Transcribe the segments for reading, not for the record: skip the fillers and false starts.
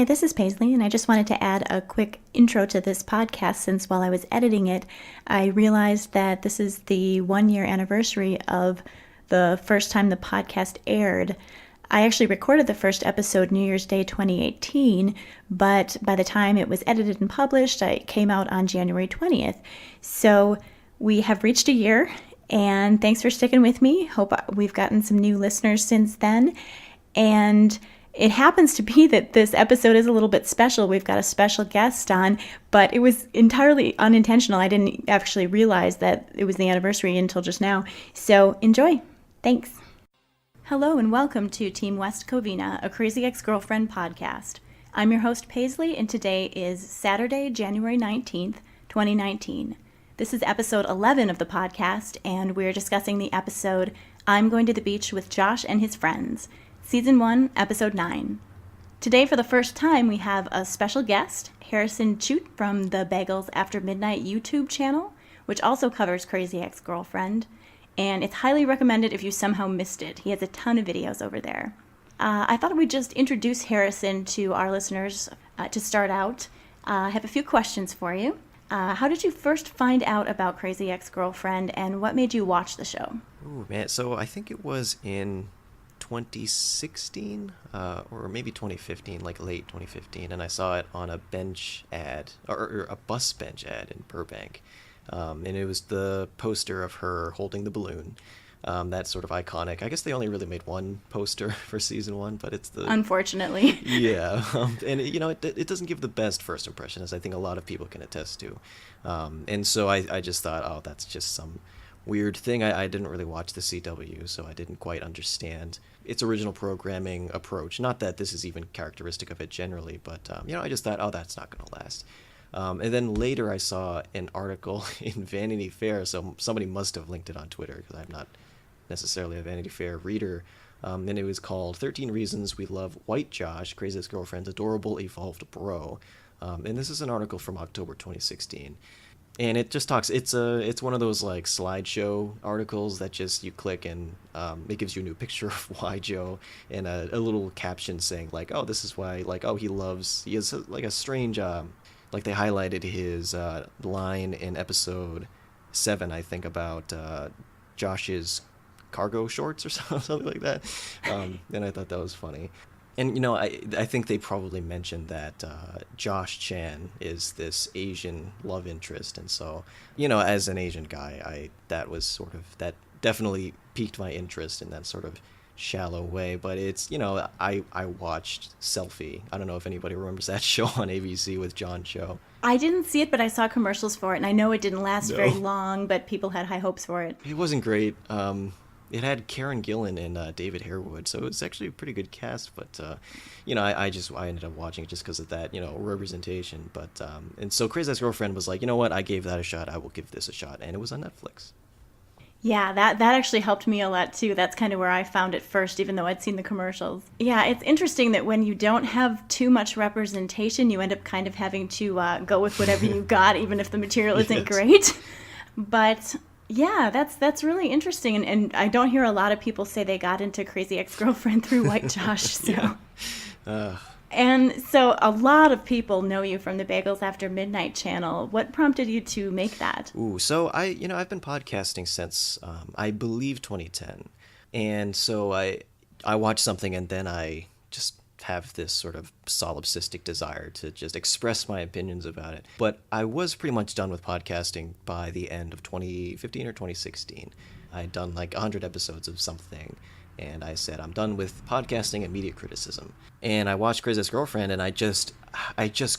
Hi, this is Paisley, and I just wanted to add a quick intro to this podcast since while I was editing it, I realized that this is the 1-year anniversary of the first time the podcast aired. I actually recorded the first episode New Year's Day 2018, but by the time it was edited and published, it came out on January 20th. So we have reached a year, and thanks for sticking with me. Hope we've gotten some new listeners since then. And it happens to be that this episode is a little bit special. We've got a special guest on, but it was entirely unintentional. I didn't actually realize that it was the anniversary until just now. So enjoy. Thanks. Hello and welcome to Team West Covina, a Crazy Ex-Girlfriend podcast. I'm your host Paisley, and today is Saturday, January 19th, 2019. This is episode 11 of the podcast, and we're discussing the episode I'm Going to the Beach with Josh and His Friends, Season 1, Episode 9. Today, for the first time, we have a special guest, Harrison Chute from the Bagels After Midnight YouTube channel, which also covers Crazy Ex-Girlfriend, and it's highly recommended if you somehow missed it. He has a ton of videos over there. I thought we'd just introduce Harrison to our listeners to start out. I have a few questions for you. How did you first find out about Crazy Ex-Girlfriend, and what made you watch the show? Ooh, man, so I think it was in 2016 or maybe 2015, like late 2015, and I saw it on a bench ad or a bus bench ad in Burbank, and it was the poster of her holding the balloon. That's sort of iconic. I guess they only really made one poster for season 1, but it's the unfortunately yeah, and it doesn't give the best first impression, as I think a lot of people can attest to, and so I just thought, oh, that's just some weird thing. I didn't really watch the CW, so I didn't quite understand its original programming approach. Not that this is even characteristic of it generally, but I just thought, oh, that's not going to last. And then later I saw an article in Vanity Fair, so somebody must have linked it on Twitter, because I'm not necessarily a Vanity Fair reader, and it was called 13 Reasons We Love White Josh, Crazy Ex-Girlfriend's Adorable Evolved Bro. And this is an article from October 2016. And it just talks, it's one of those like slideshow articles that just you click and it gives you a new picture of why Joe, and a little caption saying like, oh, this is why, like, oh, he has like a strange, like they highlighted his line in episode 7, I think, about Josh's cargo shorts or something like that. And I thought that was funny. And, I think they probably mentioned that Josh Chan is this Asian love interest. And so, as an Asian guy, that definitely piqued my interest in that sort of shallow way. But it's, I watched Selfie. I don't know if anybody remembers that show on ABC with John Cho. I didn't see it, but I saw commercials for it, and I know it didn't last very long, but people had high hopes for it. It wasn't great. It had Karen Gillan and David Harewood, so it was actually a pretty good cast. But I ended up watching it just because of that, representation. But and so Crazy Ex-Girlfriend was like, you know what, I gave that a shot. I will give this a shot, and it was on Netflix. Yeah, that actually helped me a lot too. That's kind of where I found it first, even though I'd seen the commercials. Yeah, it's interesting that when you don't have too much representation, you end up kind of having to go with whatever you got, even if the material isn't great. But yeah, that's really interesting, and I don't hear a lot of people say they got into Crazy Ex-Girlfriend through White Josh. So, and so a lot of people know you from the Bagels After Midnight channel. What prompted you to make that? Ooh, so I've been podcasting since I believe 2010, and so I watch something and then I just have this sort of solipsistic desire to just express my opinions about it. But I was pretty much done with podcasting by the end of 2015 or 2016. I had done like 100 episodes of something, and I said, I'm done with podcasting and media criticism. And I watched Crazy Ex-Girlfriend, and I just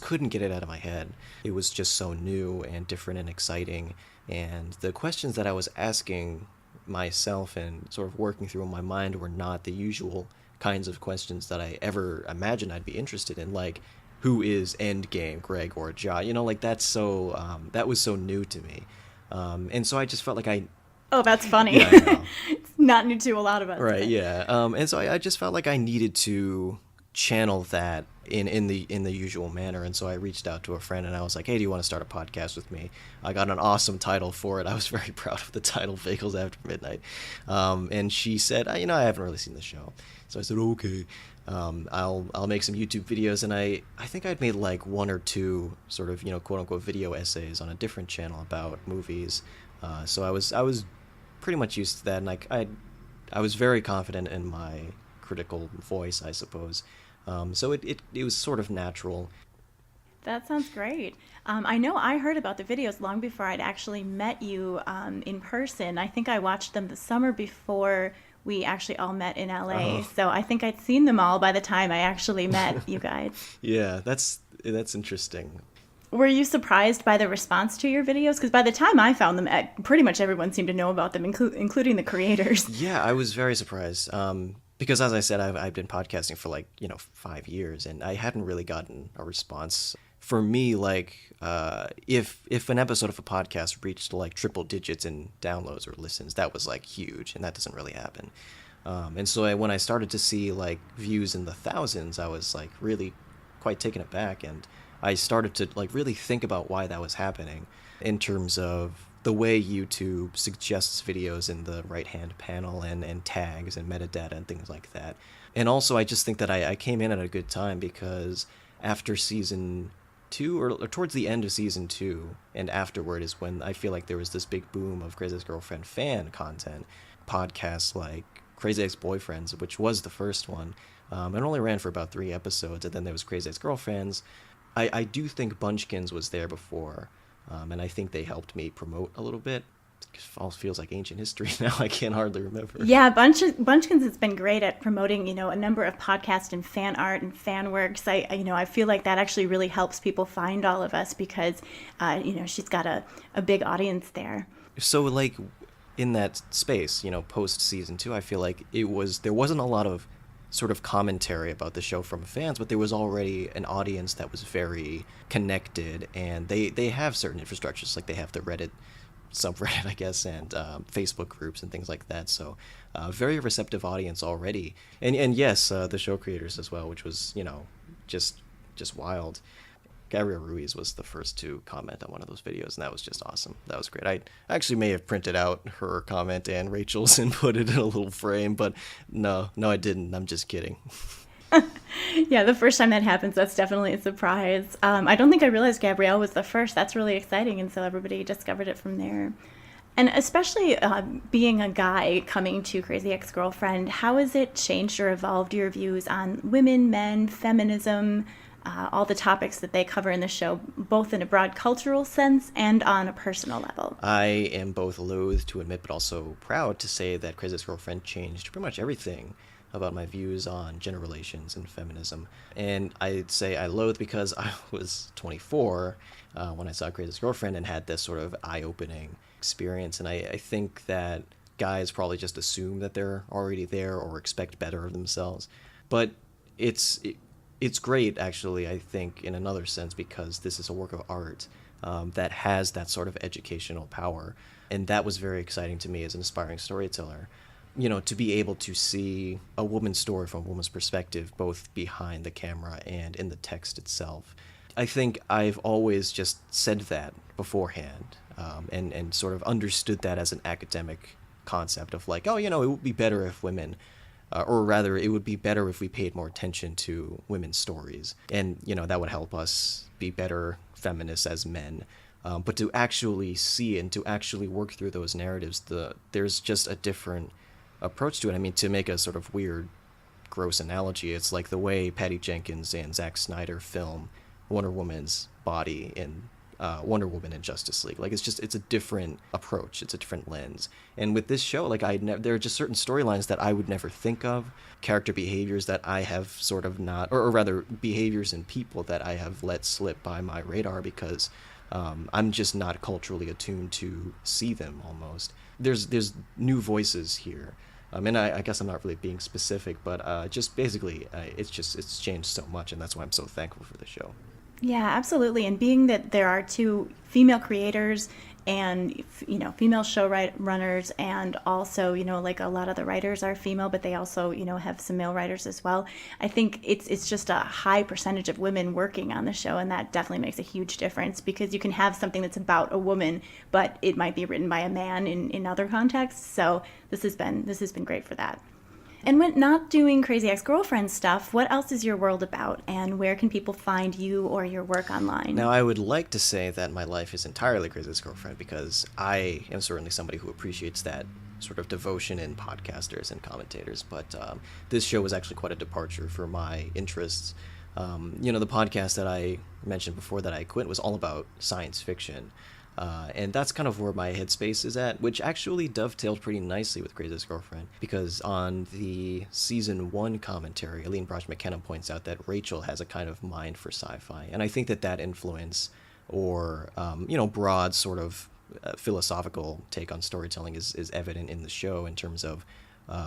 couldn't get it out of my head. It was just so new and different and exciting, and the questions that I was asking myself and sort of working through in my mind were not the usual kinds of questions that I ever imagined I'd be interested in, like, who is Endgame, Greg or Josh? That's so that was so new to me, and so I just felt like oh, that's funny. Yeah, I know. It's not new to a lot of us. Right? Yeah. And so I just felt like I needed to channel that in the usual manner, and so I reached out to a friend and I was like, hey, do you want to start a podcast with me? I got an awesome title for it. I was very proud of the title, Bagels After Midnight, and she said, I haven't really seen the show. So I said, okay. I'll make some YouTube videos, and I think I'd made like one or two sort of, quote unquote video essays on a different channel about movies. So I was pretty much used to that, and I was very confident in my critical voice, I suppose. So it was sort of natural. That sounds great. I know I heard about the videos long before I'd actually met you in person. I think I watched them the summer before we actually all met in LA. Oh. So I think I'd seen them all by the time I actually met you guys. Yeah, that's interesting. Were you surprised by the response to your videos? Because by the time I found them, pretty much everyone seemed to know about them, including the creators. Yeah, I was very surprised. Because as I said, I've been podcasting for 5 years, and I hadn't really gotten a response. For me, if an episode of a podcast reached triple digits in downloads or listens, that was huge, and that doesn't really happen. And so when I started to see views in the thousands, I was really quite taken aback, and I started to really think about why that was happening in terms of the way YouTube suggests videos in the right-hand panel and tags and metadata and things like that. And also, I just think that I came in at a good time, because after season 2, or towards the end of season 2 and afterward, is when I feel like there was this big boom of Crazy Ex-Girlfriend fan content. Podcasts like Crazy Ex-Boyfriends, which was the first one, it only ran for about 3 episodes, and then there was Crazy Ex-Girlfriends. I do think Bunchkins was there before, and I think they helped me promote a little bit. It all feels like ancient history now. I can't hardly remember. Yeah, Bunchkins has been great at promoting, a number of podcasts and fan art and fan works. I feel like that actually really helps people find all of us, because, she's got a big audience there. So in that space, post season 2, I feel like there wasn't a lot of sort of commentary about the show from fans, but there was already an audience that was very connected, and they have certain infrastructures, they have the Reddit subreddit, I guess, and Facebook groups and things like that. So very receptive audience already, and yes, the show creators as well, which was just wild. Gabrielle Ruiz was the first to comment on one of those videos, and that was just awesome. That was great. I actually may have printed out her comment and Rachel's and put it in a little frame, but no, I didn't. I'm just kidding. Yeah, the first time that happens, that's definitely a surprise. I don't think I realized Gabrielle was the first. That's really exciting, and so everybody discovered it from there. And especially being a guy coming to Crazy Ex-Girlfriend, how has it changed or evolved your views on women, men, feminism, all the topics that they cover in the show, both in a broad cultural sense and on a personal level? I am both loath to admit, but also proud to say that Crazy Ex-Girlfriend changed pretty much everything about my views on gender relations and feminism. And I'd say I loathe because I was 24 when I saw Crazy Ex-Girlfriend and had this sort of eye-opening experience. And I think that guys probably just assume that they're already there or expect better of themselves. But it's great, actually, I think, in another sense, because this is a work of art that has that sort of educational power. And that was very exciting to me as an aspiring storyteller. To be able to see a woman's story from a woman's perspective, both behind the camera and in the text itself. I think I've always just said that beforehand, and sort of understood that as an academic concept of it would be better if women, or rather, it would be better if we paid more attention to women's stories. And, that would help us be better feminists as men. But to actually see and to actually work through those narratives, there's just a different approach to it. I mean, to make a sort of weird, gross analogy, it's like the way Patty Jenkins and Zack Snyder film Wonder Woman's body in Wonder Woman and Justice League. It's a different approach. It's a different lens. And with this show, there are just certain storylines that I would never think of, character behaviors that I have sort of not, or rather behaviors in people that I have let slip by my radar because I'm just not culturally attuned to see them almost. There's new voices here. And I guess I'm not really being specific, but just basically, it's changed so much, and that's why I'm so thankful for the show. Yeah, absolutely. And being that there are 2 female creators and, female show runners, and also, a lot of the writers are female, but they also, have some male writers as well. I think it's just a high percentage of women working on the show, and that definitely makes a huge difference, because you can have something that's about a woman, but it might be written by a man in other contexts. So this has been great for that. And when not doing Crazy Ex-Girlfriend stuff, what else is your world about, and where can people find you or your work online? Now, I would like to say that my life is entirely Crazy Ex-Girlfriend, because I am certainly somebody who appreciates that sort of devotion in podcasters and commentators, but this show was actually quite a departure for my interests. The podcast that I mentioned before that I quit was all about science fiction. And that's kind of where my headspace is at, which actually dovetailed pretty nicely with Crazy Ex-Girlfriend, because on the season 1 commentary, Aline Brosh McKenna points out that Rachel has a kind of mind for sci-fi. And I think that influence, or, broad sort of philosophical take on storytelling is evident in the show in terms of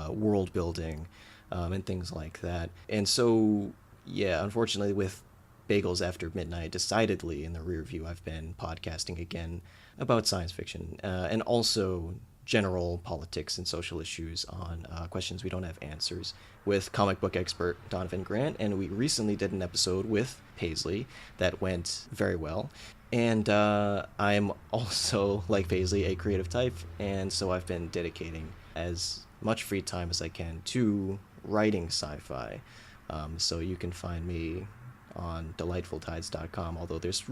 world building and things like that. And so, yeah, unfortunately with Bagels After Midnight, decidedly in the rear view, I've been podcasting again about science fiction and also general politics and social issues on questions we don't have answers with comic book expert Donovan Grant. And we recently did an episode with Paisley that went very well. And I'm also, like Paisley, a creative type, and so I've been dedicating as much free time as I can to writing sci-fi. So you can find me on delightfultides.com, although there's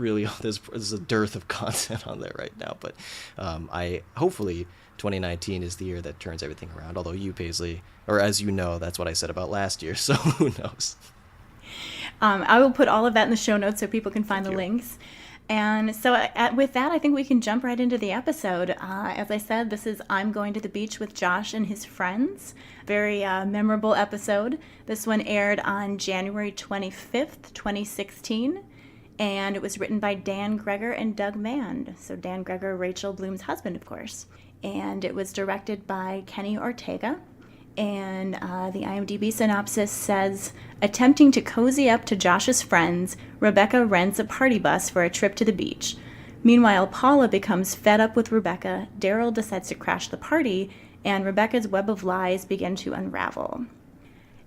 a dearth of content on there right now. But hopefully 2019 is the year that turns everything around, although you, Paisley, or as you know, that's what I said about last year, so who knows. I will put all of that in the show notes so people can find the links. And so with that, I think we can jump right into the episode. As I said, this is I'm Going to the Beach with Josh and His Friends. Very memorable episode. This one aired on January 25th, 2016. And it was written by Dan Greger and Doug Mand. So Dan Greger, Rachel Bloom's husband, of course. And it was directed by Kenny Ortega. And the IMDb synopsis says, attempting to cozy up to Josh's friends, Rebecca rents a party bus for a trip to the beach. Meanwhile, Paula becomes fed up with Rebecca, Daryl decides to crash the party, and Rebecca's web of lies begin to unravel.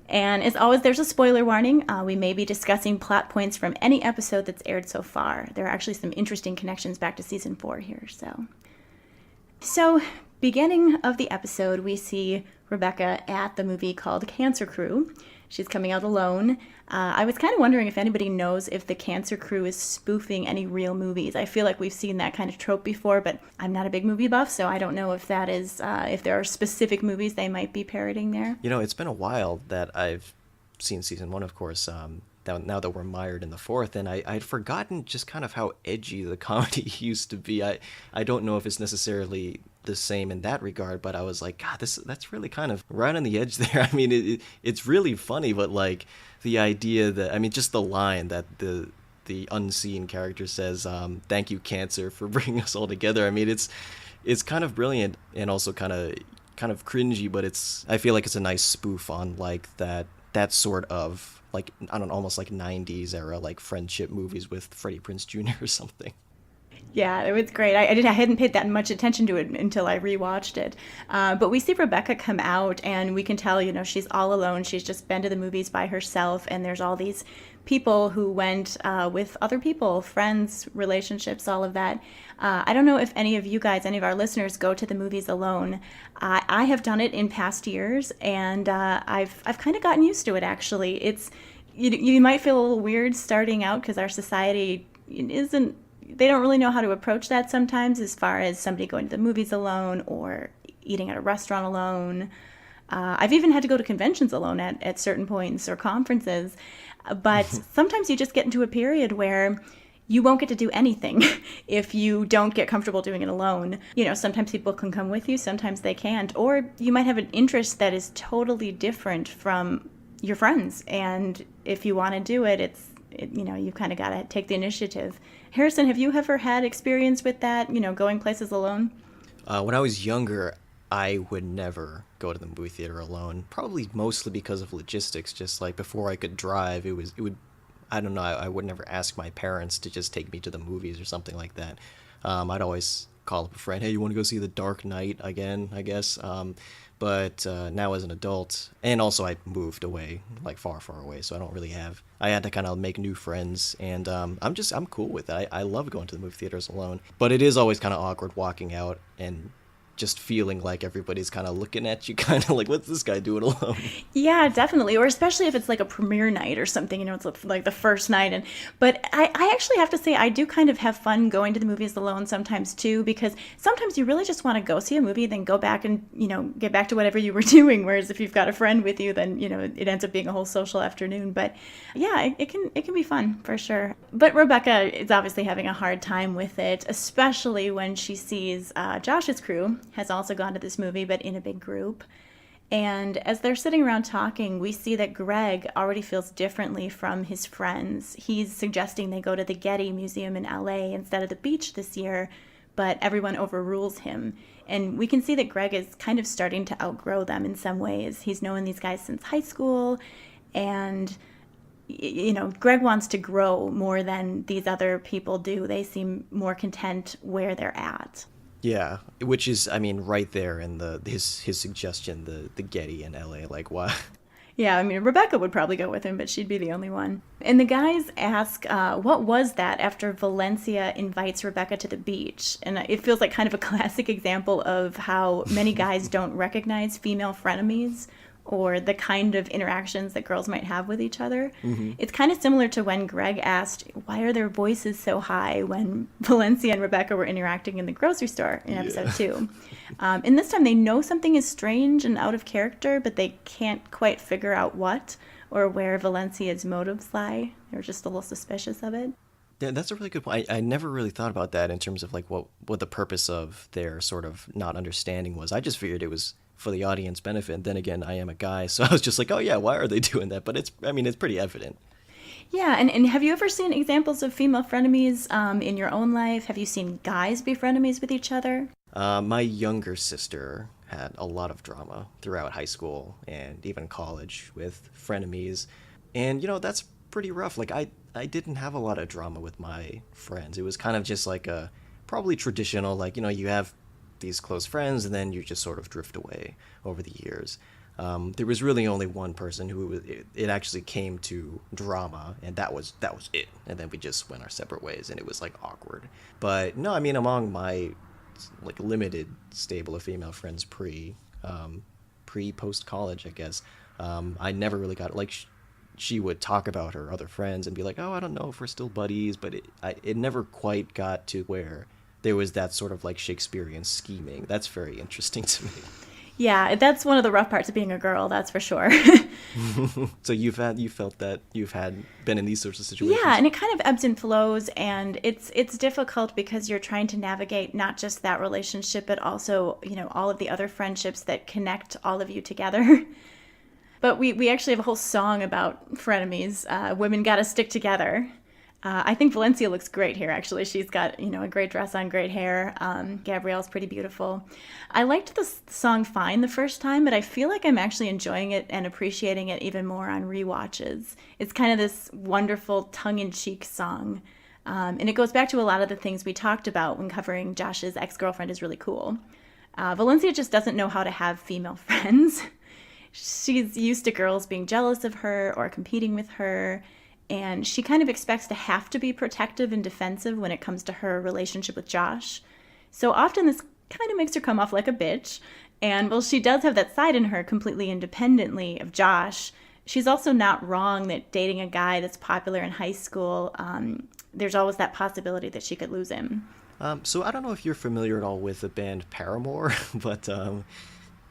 And as always, there's a spoiler warning. We may be discussing plot points from any episode that's aired so far. There are actually some interesting connections back to season 4 here. So beginning of the episode, we see Rebecca at the movie called Cancer Crew. She's coming out alone. I was kind of wondering if anybody knows if the Cancer Crew is spoofing any real movies. I feel like we've seen that kind of trope before, but I'm not a big movie buff, so I don't know if that is, if there are specific movies they might be parroting there. It's been a while that I've seen season 1, of course, now that we're mired in the 4th, and I'd forgotten just kind of how edgy the comedy used to be. I don't know if it's necessarily the same in that regard, but I was like, God, that's really kind of right on the edge there. I mean, it's really funny, but like the idea that, just the line that the unseen character says, thank you, Cancer, for bringing us all together. It's kind of brilliant and also kind of cringy, but I feel like it's a nice spoof on like that sort of like, I don't know, almost like 90s era like friendship movies with Freddie Prinze Jr. or something. Yeah, it was great. I hadn't paid that much attention to it until I rewatched it. But we see Rebecca come out, and we can tell, she's all alone. She's just been to the movies by herself, and there's all these people who went with other people, friends, relationships, all of that. I don't know if any of you guys, any of our listeners, go to the movies alone. I have done it in past years, and I've kind of gotten used to it, actually. It's you might feel a little weird starting out because our society isn't. They don't really know how to approach that sometimes, as far as somebody going to the movies alone or eating at a restaurant alone. I've even had to go to conventions alone at certain points or conferences. But sometimes you just get into a period where you won't get to do anything if you don't get comfortable doing it alone. Sometimes people can come with you, sometimes they can't. Or you might have an interest that is totally different from your friends. And if you want to do it, you've kind of got to take the initiative. Harrison, have you ever had experience with that, going places alone? When I was younger, I would never go to the movie theater alone, probably mostly because of logistics. Just like before I could drive, it would, I don't know, I would never ask my parents to just take me to the movies or something like that. I'd always call up a friend, hey, you want to go see The Dark Knight again, I guess? But now as an adult, and also I moved away, like far, far away, so I had to kind of make new friends, and I'm cool with it. I love going to the movie theaters alone, but it is always kind of awkward walking out and just feeling like everybody's kind of looking at you, kind of like, what's this guy doing alone? Yeah, definitely. Or especially if it's like a premiere night or something, it's like the first night. But I actually have to say, I do kind of have fun going to the movies alone sometimes too, because sometimes you really just want to go see a movie, then go back and, get back to whatever you were doing. Whereas if you've got a friend with you, then, it ends up being a whole social afternoon. But yeah, it can be fun for sure. But Rebecca is obviously having a hard time with it, especially when she sees Josh's crew has also gone to this movie, but in a big group. And as they're sitting around talking, we see that Greg already feels differently from his friends. He's suggesting they go to the Getty Museum in LA instead of the beach this year, but everyone overrules him. And we can see that Greg is kind of starting to outgrow them in some ways. He's known these guys since high school, and Greg wants to grow more than these other people do. They seem more content where they're at. Yeah, which is, right there in his suggestion, the Getty in LA, like, why? Yeah, Rebecca would probably go with him, but she'd be the only one. And the guys ask, what was that after Valencia invites Rebecca to the beach? And it feels like kind of a classic example of how many guys don't recognize female frenemies or the kind of interactions that girls might have with each other. Mm-hmm. It's kind of similar to when Greg asked, why are their voices so high when Valencia and Rebecca were interacting in the grocery store in episode 2. And this time they know something is strange and out of character, but they can't quite figure out what or where Valencia's motives lie. They're just a little suspicious of it. Yeah, that's a really good point. I never really thought about that in terms of like what the purpose of their sort of not understanding was. I just figured it was for the audience benefit. And then again, I am a guy, so I was just like, oh yeah, why are they doing that? But it's pretty evident. Yeah, and have you ever seen examples of female frenemies in your own life? Have you seen guys be frenemies with each other? My younger sister had a lot of drama throughout high school and even college with frenemies. And, that's pretty rough. Like, I didn't have a lot of drama with my friends. It was kind of just like a probably traditional, like, you have these close friends and then you just sort of drift away over the years. There was really only one person who it actually came to drama, and that was it. And then we just went our separate ways, and it was like awkward. But no, among my like limited stable of female friends post college, I guess, I never really got like she would talk about her other friends and be like, oh, I don't know if we're still buddies, but it never quite got to where there was that sort of like Shakespearean scheming. That's very interesting to me. Yeah, that's one of the rough parts of being a girl, that's for sure. So you felt that you've been in these sorts of situations? Yeah, and it kind of ebbs and flows, and it's difficult because you're trying to navigate not just that relationship, but also, all of the other friendships that connect all of you together. But we actually have a whole song about frenemies. Women gotta stick together. I think Valencia looks great here, actually. She's got, a great dress on, great hair. Gabrielle's pretty beautiful. I liked the song fine the first time, but I feel like I'm actually enjoying it and appreciating it even more on rewatches. It's kind of this wonderful tongue-in-cheek song. And it goes back to a lot of the things we talked about when covering Josh's ex-girlfriend is really cool. Valencia just doesn't know how to have female friends. She's used to girls being jealous of her or competing with her. And she kind of expects to have to be protective and defensive when it comes to her relationship with Josh. So often this kind of makes her come off like a bitch. And while she does have that side in her completely independently of Josh, she's also not wrong that dating a guy that's popular in high school, there's always that possibility that she could lose him. So I don't know if you're familiar at all with the band Paramore, but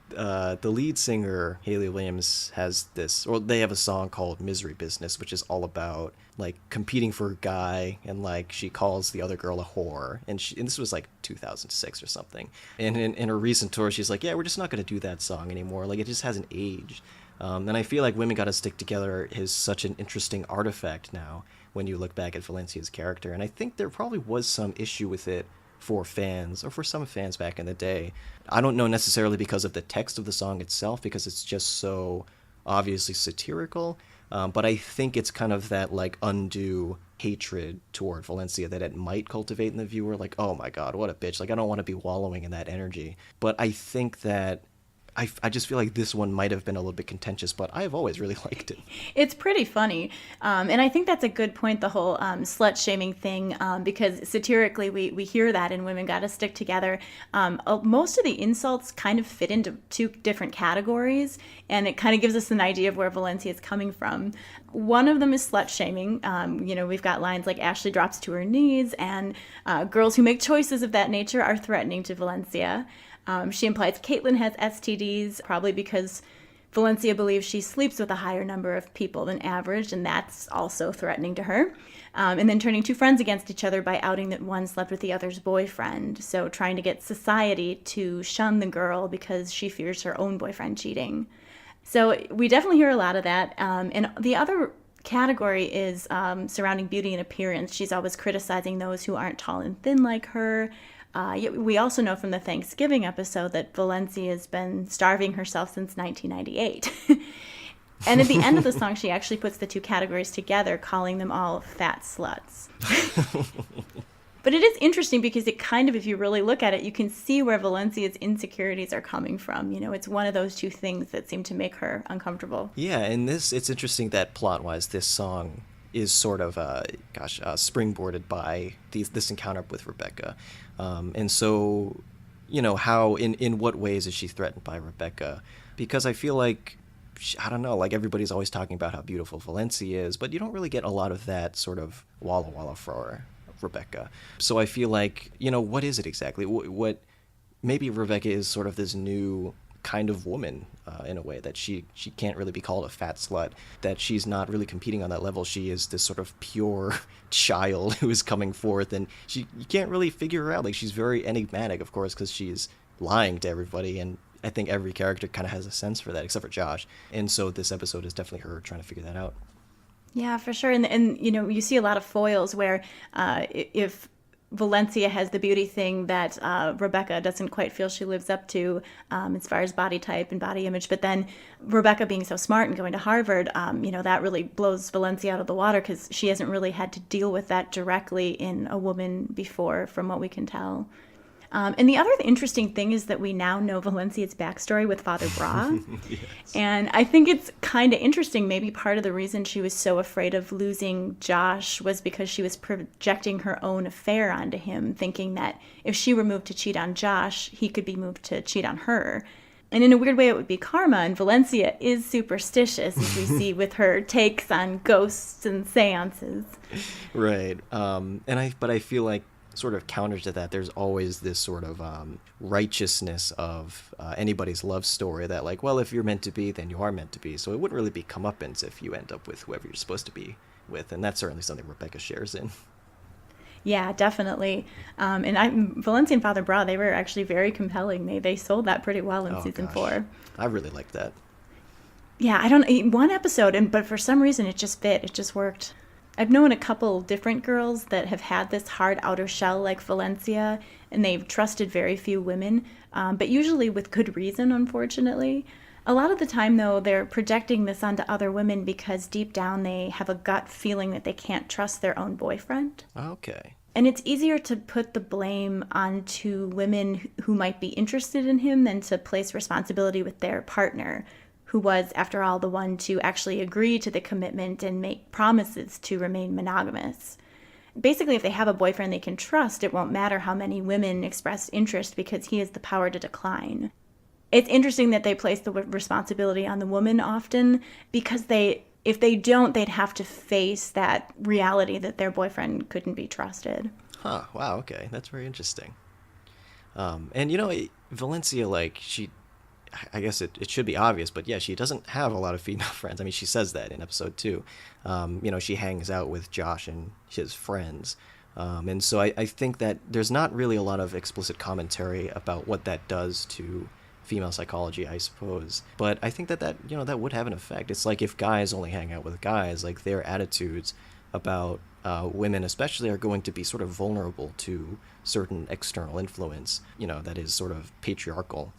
the lead singer, Hayley Williams, they have a song called Misery Business, which is all about like competing for a guy, and like she calls the other girl a whore, and this was like 2006 or something. And in her recent tour, she's like, yeah, we're just not going to do that song anymore. Like, it just hasn't aged. And I feel like Women Gotta Stick Together is such an interesting artifact now when you look back at Valencia's character. And I think there probably was some issue with it for fans, or for some fans back in the day. I don't know necessarily because of the text of the song itself, because it's just so obviously satirical, but I think it's kind of that like undue hatred toward Valencia that it might cultivate in the viewer, like, oh my god, what a bitch, like I don't want to be wallowing in that energy. But I think that I just feel like this one might have been a little bit contentious, but I've always really liked it. It's pretty funny. And I think that's a good point, the whole slut-shaming thing, because satirically we hear that in Women Gotta Stick Together. Most of the insults kind of fit into two different categories, and it kind of gives us an idea of where Valencia is coming from. One of them is slut-shaming. We've got lines like Ashley drops to her knees, and girls who make choices of that nature are threatening to Valencia. She implies Caitlyn has STDs, probably because Valencia believes she sleeps with a higher number of people than average, and that's also threatening to her. And then turning two friends against each other by outing that one slept with the other's boyfriend. So trying to get society to shun the girl because she fears her own boyfriend cheating. So we definitely hear a lot of that. And the other category is surrounding beauty and appearance. She's always criticizing those who aren't tall and thin like her. We also know from the Thanksgiving episode that Valencia has been starving herself since 1998. And at the end of the song, she actually puts the two categories together, calling them all fat sluts. But it is interesting because it kind of, if you really look at it, you can see where Valencia's insecurities are coming from. It's one of those two things that seem to make her uncomfortable. Yeah, and it's interesting that plot-wise, this song is sort of, springboarded by this encounter with Rebecca. And so, how, in what ways is she threatened by Rebecca? Because I feel like, I don't know, like everybody's always talking about how beautiful Valencia is, but you don't really get a lot of that sort of Walla Walla for Rebecca. So I feel like, what is it exactly? What maybe Rebecca is sort of this new kind of woman in a way, that she can't really be called a fat slut, that she's not really competing on that level. She is this sort of pure child who is coming forth, and you can't really figure her out. Like, she's very enigmatic, of course, because she's lying to everybody, and I think every character kind of has a sense for that, except for Josh. And so this episode is definitely her trying to figure that out. Yeah, for sure. And you see a lot of foils where if Valencia has the beauty thing that Rebecca doesn't quite feel she lives up to as far as body type and body image. But then Rebecca being so smart and going to Harvard, that really blows Valencia out of the water because she hasn't really had to deal with that directly in a woman before, from what we can tell. And the other interesting thing is that we now know Valencia's backstory with Father Bra. Yes. And I think it's kind of interesting. Maybe part of the reason she was so afraid of losing Josh was because she was projecting her own affair onto him, thinking that if she were moved to cheat on Josh, he could be moved to cheat on her. And in a weird way, it would be karma. And Valencia is superstitious, as we see with her takes on ghosts and seances. Right. But I feel like, sort of counter to that, there's always this sort of righteousness of anybody's love story that, like, well, if you're meant to be, then you are meant to be. So it wouldn't really be comeuppance if you end up with whoever you're supposed to be with. And that's certainly something Rebecca shares in. Yeah, definitely. Valencia and Father Bra, they were actually very compelling. They sold that pretty well in season 4. I really liked that. Yeah, one episode, but for some reason it just fit. It just worked. I've known a couple different girls that have had this hard outer shell like Valencia, and they've trusted very few women, but usually with good reason, unfortunately. A lot of the time, though, they're projecting this onto other women because deep down they have a gut feeling that they can't trust their own boyfriend. Okay. And it's easier to put the blame onto women who might be interested in him than to place responsibility with their partner, who was, after all, the one to actually agree to the commitment and make promises to remain monogamous. Basically, if they have a boyfriend they can trust, it won't matter how many women express interest because he has the power to decline. It's interesting that they place the responsibility on the woman often because if they don't, they'd have to face that reality that their boyfriend couldn't be trusted. Huh, wow, okay, that's very interesting. And Valencia, like, I guess it should be obvious, but yeah, she doesn't have a lot of female friends. I mean, she says that in episode 2. She hangs out with Josh and his friends. And so I think that there's not really a lot of explicit commentary about what that does to female psychology, I suppose. But I think that would have an effect. It's like if guys only hang out with guys, like their attitudes about women especially are going to be sort of vulnerable to certain external influence, that is sort of patriarchal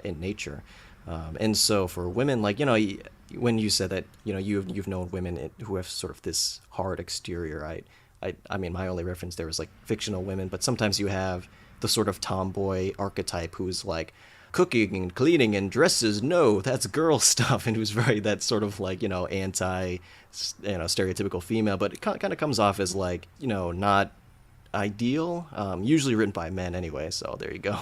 in nature. And so for women, like, when you said that, you've known women who have sort of this hard exterior, I mean, my only reference there was like fictional women, but sometimes you have the sort of tomboy archetype who's like, cooking and cleaning and dresses, no, that's girl stuff. And who's very that sort of like, anti, stereotypical female, but it kind of comes off as like, not ideal, usually written by men anyway. So there you go.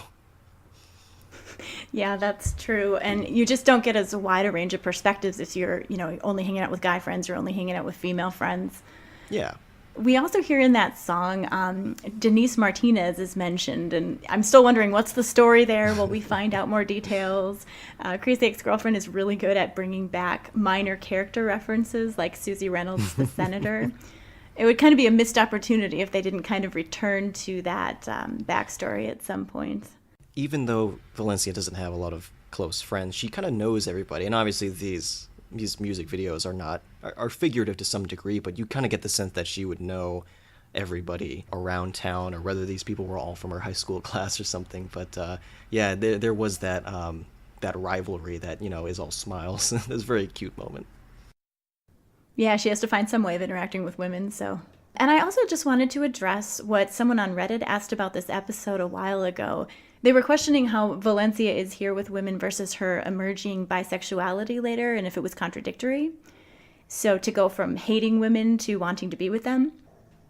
Yeah, that's true. And you just don't get as wide a range of perspectives if you're, only hanging out with guy friends or only hanging out with female friends. Yeah. We also hear in that song, Denise Martinez is mentioned, and I'm still wondering what's the story there. Will we find out more details? Crazy Ex-Girlfriend is really good at bringing back minor character references, like Susie Reynolds, the senator. It would kind of be a missed opportunity if they didn't kind of return to that backstory at some point. Even though Valencia doesn't have a lot of close friends, she kind of knows everybody, and obviously these music videos are figurative to some degree, but you kind of get the sense that she would know everybody around town, or whether these people were all from her high school class or something. But yeah, there was that rivalry that is all smiles. It was a very cute moment. Yeah, she has to find some way of interacting with women. So, and I also just wanted to address what someone on Reddit asked about this episode a while ago. They were questioning how Valencia is here with women versus her emerging bisexuality later, and if it was contradictory. So to go from hating women to wanting to be with them.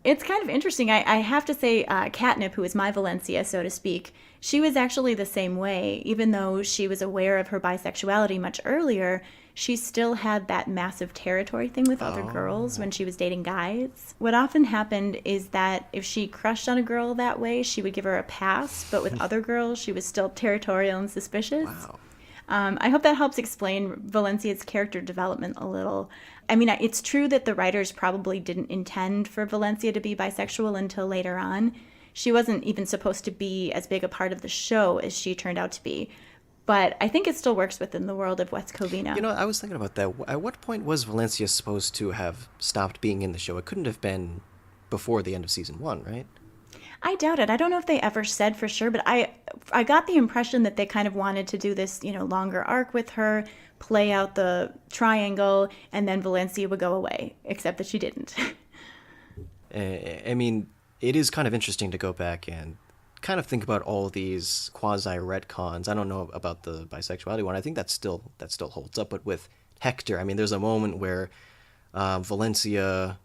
It's kind of interesting. I have to say, Catnip, who is my Valencia, so to speak, she was actually the same way. Even though she was aware of her bisexuality much earlier, she still had that massive territory thing with other girls when she was dating guys. What often happened is that if she crushed on a girl that way, she would give her a pass, but with other girls, she was still territorial and suspicious. Wow. I hope that helps explain Valencia's character development a little. I mean, it's true that the writers probably didn't intend for Valencia to be bisexual until later on. She wasn't even supposed to be as big a part of the show as she turned out to be. But I think it still works within the world of West Covina. I was thinking about that. At what point was Valencia supposed to have stopped being in the show? It couldn't have been before the end of season 1, right? I doubt it. I don't know if they ever said for sure, but I got the impression that they kind of wanted to do this, longer arc with her, play out the triangle, and then Valencia would go away, except that she didn't. I mean, it is kind of interesting to go back and kind of think about all these quasi-retcons. I don't know about the bisexuality one. I think that still holds up. But with Hector, I mean, there's a moment where Valencia,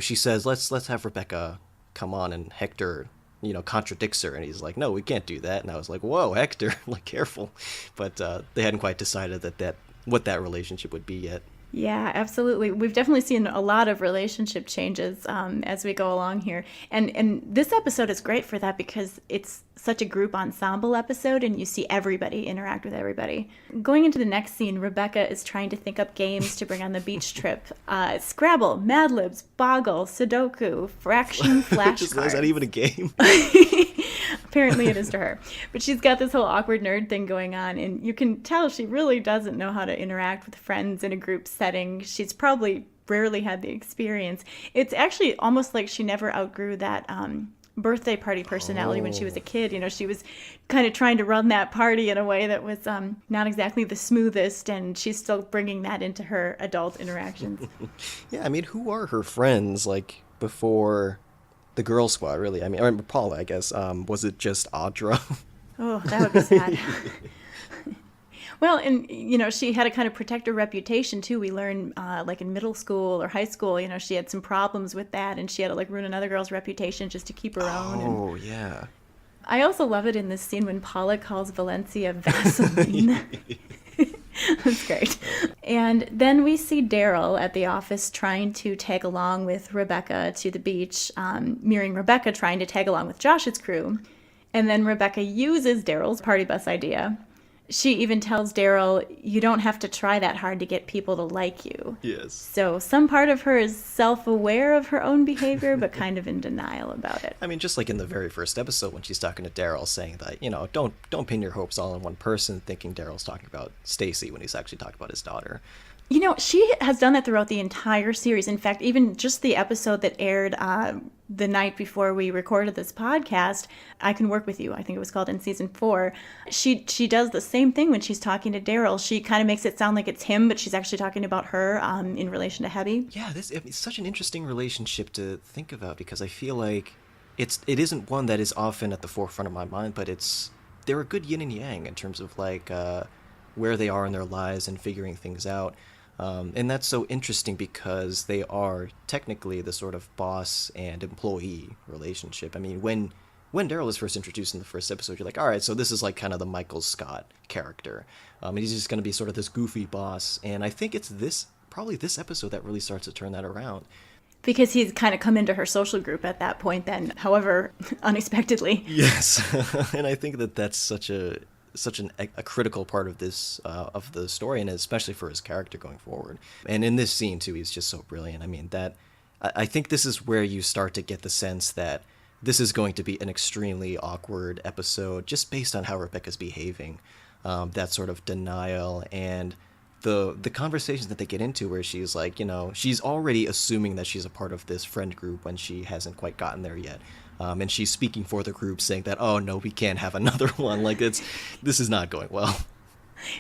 she says, let's have Rebecca come on, and Hector, contradicts her, and he's like, no, we can't do that. And I was like, whoa, Hector, like, careful. But they hadn't quite decided what that relationship would be yet. Yeah, absolutely. We've definitely seen a lot of relationship changes as we go along here. And this episode is great for that because it's such a group ensemble episode and you see everybody interact with everybody. Going into the next scene, Rebecca is trying to think up games to bring on the beach trip. Scrabble, Mad Libs, Boggle, Sudoku, Fraction, flashcards. Is that even a game? Apparently it is to her. But she's got this whole awkward nerd thing going on, and you can tell she really doesn't know how to interact with friends in a group setting. She's probably rarely had the experience. It's actually almost like she never outgrew that birthday party personality when she was a kid. She was kind of trying to run that party in a way that was not exactly the smoothest, and she's still bringing that into her adult interactions. Yeah, I mean, who are her friends, like, before the girl squad, really? I mean, Paula, I guess. Was it just Audra? Oh, that would be sad. Well, and, she had to kind of protect her reputation, too. We learned, like, in middle school or high school, she had some problems with that, and she had to, like, ruin another girl's reputation just to keep her own. Oh, yeah. I also love it in this scene when Paula calls Valencia Vaseline. That's great. And then we see Daryl at the office trying to tag along with Rebecca to the beach, mirroring Rebecca trying to tag along with Josh's crew. And then Rebecca uses Daryl's party bus idea. She even tells Daryl, you don't have to try that hard to get people to like you. Yes. So some part of her is self-aware of her own behavior, but kind of in denial about it. I mean, just like in the very first episode when she's talking to Daryl, saying that, don't pin your hopes all on one person, thinking Daryl's talking about Stacy when he's actually talking about his daughter. She has done that throughout the entire series. In fact, even just the episode that aired the night before we recorded this podcast, I Can Work With You, I think it was called, in season 4. She does the same thing when she's talking to Daryl. She kind of makes it sound like it's him, but she's actually talking about her in relation to Hebby. Yeah, it's such an interesting relationship to think about, because I feel like it isn't one that is often at the forefront of my mind, but they're a good yin and yang in terms of like where they are in their lives and figuring things out. And that's so interesting because they are technically the sort of boss and employee relationship. I mean, when Daryl is first introduced in the first episode, you're like, all right, so this is like kind of the Michael Scott character. And he's just going to be sort of this goofy boss. And I think it's probably this episode that really starts to turn that around. Because he's kind of come into her social group at that point then, however unexpectedly. Yes. And I think that that's such a critical part of this of the story, and especially for his character going forward. And in this scene too, he's just so brilliant. I mean, I think this is where you start to get the sense that this is going to be an extremely awkward episode just based on how Rebecca's behaving. That sort of denial and the conversations that they get into where she's like, she's already assuming that she's a part of this friend group when she hasn't quite gotten there yet. And she's speaking for the group saying that, oh no, we can't have another one. Like this is not going well.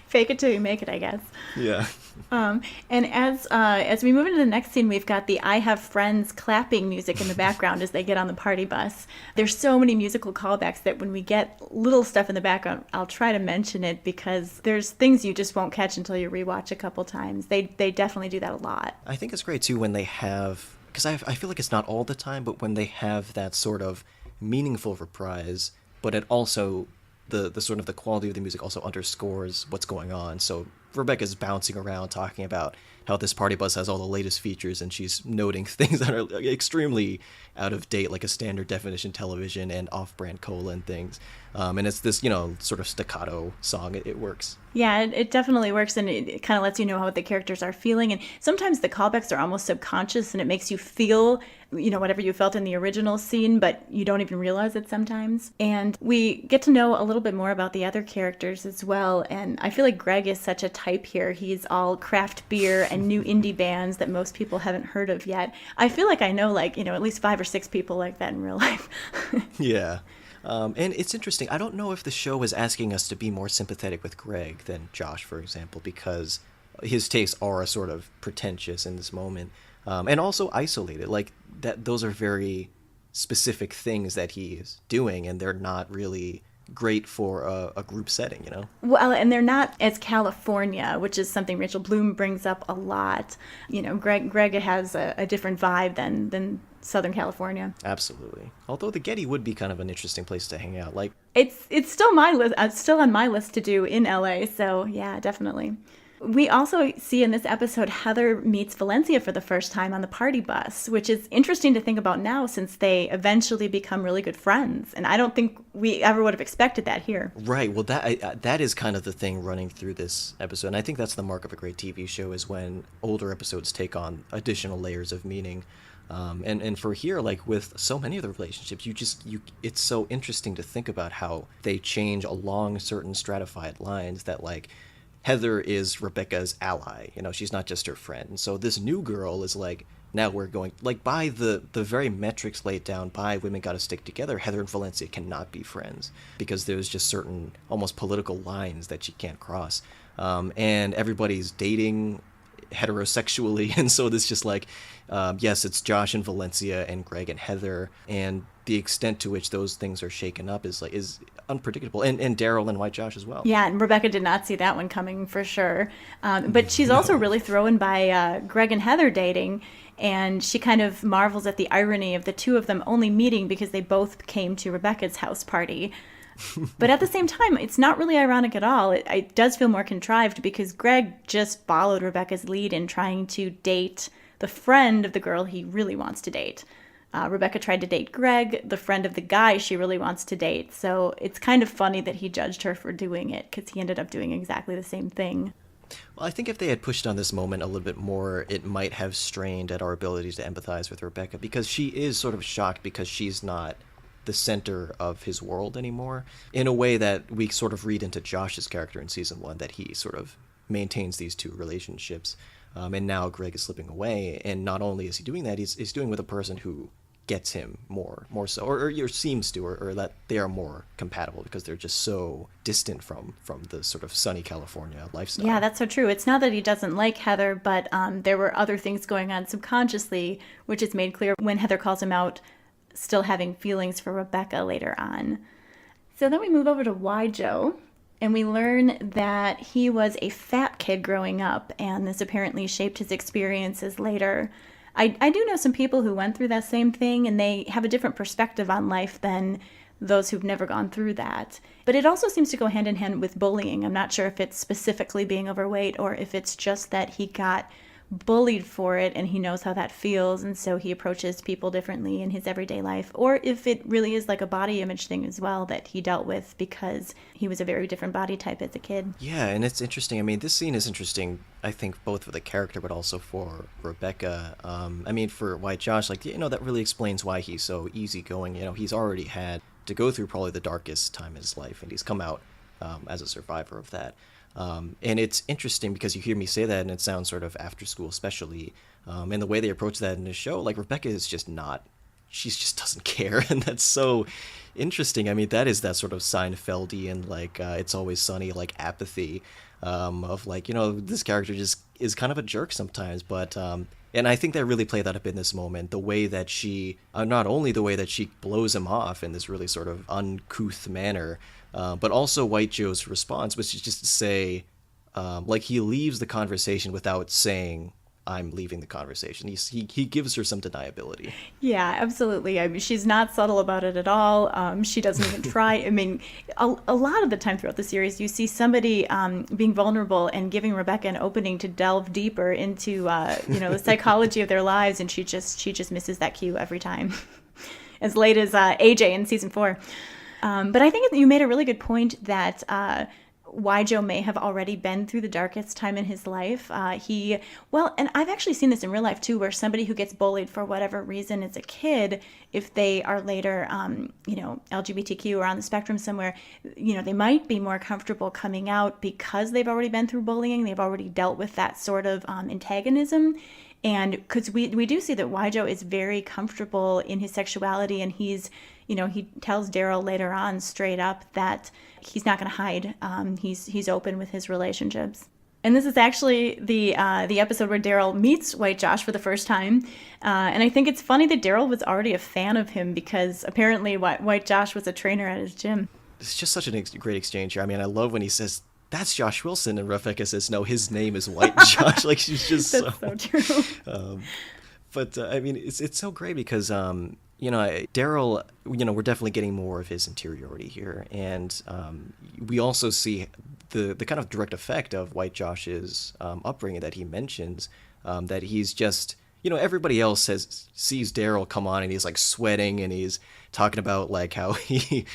Fake it till you make it, I guess. Yeah. And as we move into the next scene, we've got the I Have Friends clapping music in the background as they get on the party bus. There's so many musical callbacks that when we get little stuff in the background, I'll try to mention it because there's things you just won't catch until you rewatch a couple times. They definitely do that a lot. I think it's great too when they have, because I feel like it's not all the time, but when they have that sort of meaningful reprise, but it also the sort of the quality of the music also underscores what's going on. So Rebecca's bouncing around talking about how this party bus has all the latest features, and she's noting things that are extremely out of date, like a standard definition television and off-brand cola and things. And it's this, sort of staccato song. It works. Yeah, it definitely works, and it kind of lets you know how the characters are feeling. And sometimes the callbacks are almost subconscious, and it makes you feel, whatever you felt in the original scene, but you don't even realize it sometimes. And we get to know a little bit more about the other characters as well. And I feel like Greg is such a type here. He's all craft beer and new indie bands that most people haven't heard of yet. I feel like I know, at least 5 or 6 people like that in real life. Yeah. And it's interesting. I don't know if the show is asking us to be more sympathetic with Greg than Josh, for example, because his tastes are sort of pretentious in this moment, and also isolated. Like that, those are very specific things that he is doing, and they're not really great for a group setting, Well, and they're not as California, which is something Rachel Bloom brings up a lot. Greg has a different vibe than Southern California. Absolutely. Although the Getty would be kind of an interesting place to hang out. Like it's still my list. It's still on my list to do in LA. So yeah, definitely. We also see in this episode Heather meets Valencia for the first time on the party bus, which is interesting to think about now since they eventually become really good friends. And I don't think we ever would have expected that here. Right. Well, that is kind of the thing running through this episode. And I think that's the mark of a great TV show is when older episodes take on additional layers of meaning. And for here, like with so many of the relationships, it's so interesting to think about how they change along certain stratified lines that like Heather is Rebecca's ally, she's not just her friend. And so this new girl is like, now we're going, like by the very metrics laid down by Women Gotta Stick Together, Heather and Valencia cannot be friends because there's just certain almost political lines that you can't cross. And everybody's dating heterosexually, and so this just like yes, it's Josh and Valencia and Greg and Heather, and the extent to which those things are shaken up is unpredictable, and Daryl and White Josh as well. Yeah, and Rebecca did not see that one coming for sure, but she's also really thrown by Greg and Heather dating, and she kind of marvels at the irony of the two of them only meeting because they both came to Rebecca's house party. But at the same time, it's not really ironic at all. It does feel more contrived because Greg just followed Rebecca's lead in trying to date the friend of the girl he really wants to date. Rebecca tried to date Greg, the friend of the guy she really wants to date. So it's kind of funny that he judged her for doing it because he ended up doing exactly the same thing. Well, I think if they had pushed on this moment a little bit more, it might have strained at our ability to empathize with Rebecca because she is sort of shocked because she's not the center of his world anymore, in a way that we sort of read into Josh's character in season 1, that he sort of maintains these two relationships. And now Greg is slipping away, and not only is he doing that, he's doing with a person who gets him more so, or seems to, or that they are more compatible because they're just so distant from the sort of sunny California lifestyle. Yeah, that's so true. It's not that he doesn't like Heather, but there were other things going on subconsciously, which is made clear when Heather calls him out still having feelings for Rebecca later on. So then we move over to Y Joe, and we learn that he was a fat kid growing up, and this apparently shaped his experiences later. I do know some people who went through that same thing, and they have a different perspective on life than those who've never gone through that. But it also seems to go hand in hand with bullying. I'm not sure if it's specifically being overweight or if it's just that he got bullied for it and he knows how that feels, and so he approaches people differently in his everyday life, or if it really is like a body image thing as well that he dealt with because he was a very different body type as a kid. Yeah, and it's interesting. I mean, this scene is interesting, I think, both for the character but also for Rebecca. I mean, for White Josh, like, that really explains why he's so easygoing. He's already had to go through probably the darkest time in his life, and he's come out as a survivor of that. And it's interesting because you hear me say that and it sounds sort of after school, especially. And the way they approach that in the show, like, Rebecca is just not, she just doesn't care. And that's so interesting. I mean, that is that sort of Seinfeldian, like, It's Always Sunny, like, apathy of, like, this character just is kind of a jerk sometimes. But, and I think that really played that up in this moment. The way that she, not only the way that she blows him off in this really sort of uncouth manner, but also White Joe's response, which is just to say, like, he leaves the conversation without saying, I'm leaving the conversation. He gives her some deniability. Yeah, absolutely. I mean, she's not subtle about it at all. She doesn't even try. I mean, a lot of the time throughout the series, you see somebody being vulnerable and giving Rebecca an opening to delve deeper into, the psychology of their lives, and she just misses that cue every time. As late as AJ in season 4. But I think you made a really good point that Y Joe may have already been through the darkest time in his life. And I've actually seen this in real life too, where somebody who gets bullied for whatever reason as a kid, if they are later, LGBTQ or on the spectrum somewhere, they might be more comfortable coming out because they've already been through bullying. They've already dealt with that sort of antagonism. And because we do see that Y Joe is very comfortable in his sexuality, and he tells Daryl later on straight up that he's not going to hide. He's open with his relationships. And this is actually the episode where Daryl meets White Josh for the first time. And I think it's funny that Daryl was already a fan of him because apparently White Josh was a trainer at his gym. It's just such a great exchange here. I mean, I love when he says, that's Josh Wilson, and Rebecca says, no, his name is White Josh. Like, she's just That's so true. But I mean, it's so great because Daryl, we're definitely getting more of his interiority here, and we also see the kind of direct effect of White Josh's upbringing that he mentions, that he's just, everybody else sees Daryl come on and he's like sweating and he's talking about like how he,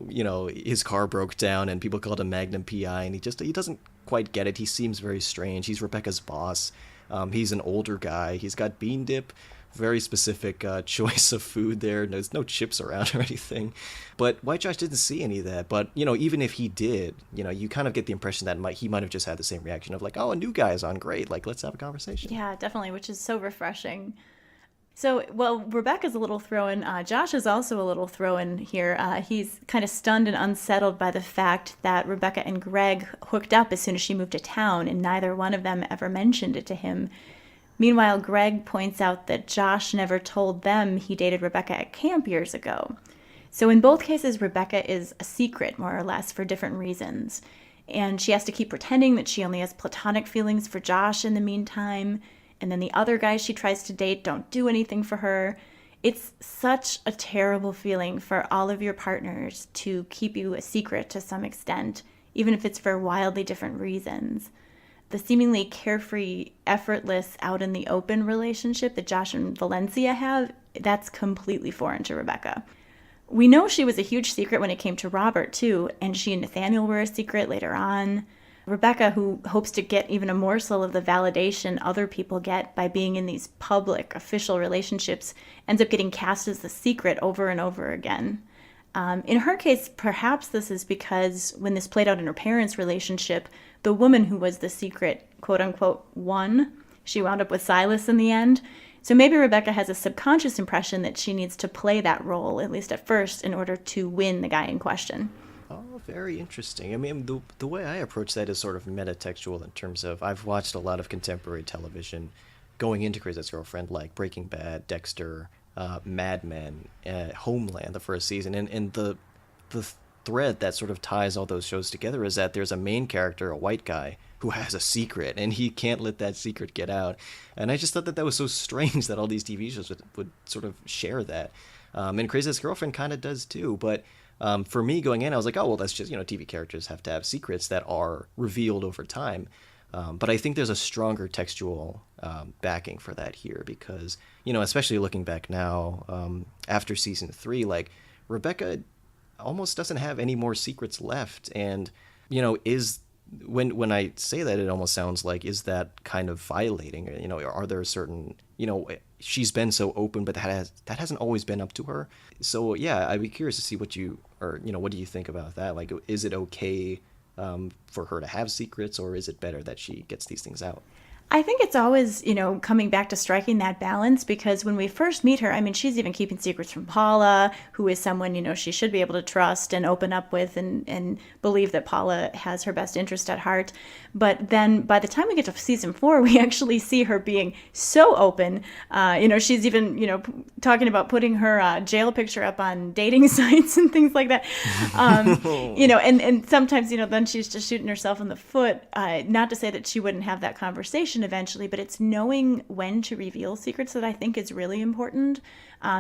his car broke down and people called him Magnum PI, and he doesn't quite get it. He seems very strange. He's Rebecca's boss. He's an older guy. He's got bean dip, very specific choice of food there. There's no chips around or anything. But White Josh didn't see any of that. But, even if he did, you kind of get the impression that he might have just had the same reaction of like, oh, a new guy is on, great. Like, let's have a conversation. Yeah, definitely, which is so refreshing. So, Rebecca's a little thrown. Josh is also a little thrown here. He's kind of stunned and unsettled by the fact that Rebecca and Greg hooked up as soon as she moved to town, and neither one of them ever mentioned it to him. Meanwhile, Greg points out that Josh never told them he dated Rebecca at camp years ago. So in both cases, Rebecca is a secret, more or less, for different reasons. And she has to keep pretending that she only has platonic feelings for Josh in the meantime. And then the other guys she tries to date don't do anything for her. It's such a terrible feeling for all of your partners to keep you a secret to some extent, even if it's for wildly different reasons. The seemingly carefree, effortless, out in the open relationship that Josh and Valencia have, that's completely foreign to Rebecca. We know she was a huge secret when it came to Robert, too, and she and Nathaniel were a secret later on. Rebecca, who hopes to get even a morsel of the validation other people get by being in these public, official relationships, ends up getting cast as the secret over and over again. In her case, perhaps this is because when this played out in her parents' relationship, the woman who was the secret, quote-unquote, won. She wound up with Silas in the end. So maybe Rebecca has a subconscious impression that she needs to play that role, at least at first, in order to win the guy in question. Oh, very interesting. I mean, the way I approach that is sort of metatextual in terms of I've watched a lot of contemporary television going into Crazy Ex-Girlfriend, like Breaking Bad, Dexter, Mad Men, Homeland, the first season, and the thread that sort of ties all those shows together is that there's a main character, a white guy, who has a secret, and he can't let that secret get out. And I just thought that was so strange that all these TV shows would sort of share that. And Crazy Ex-Girlfriend kind of does too, but for me going in, I was like, oh, well, that's just, TV characters have to have secrets that are revealed over time. But I think there's a stronger textual backing for that here because, especially looking back now, after season 3, like, Rebecca almost doesn't have any more secrets left. And, when I say that, it almost sounds like, is that kind of violating? Are there certain, she's been so open, but that hasn't always been up to her. So yeah, I'd be curious to see what what do you think about that? Like, is it okay for her to have secrets, or is it better that she gets these things out? I think it's always, coming back to striking that balance, because when we first meet her, I mean, she's even keeping secrets from Paula, who is someone, she should be able to trust and open up with and believe that Paula has her best interest at heart. But then by the time we get to season 4, we actually see her being so open. She's even, talking about putting her jail picture up on dating sites and things like that. And sometimes, then she's just shooting herself in the foot. Not to say that she wouldn't have that conversation eventually, but it's knowing when to reveal secrets that I think is really important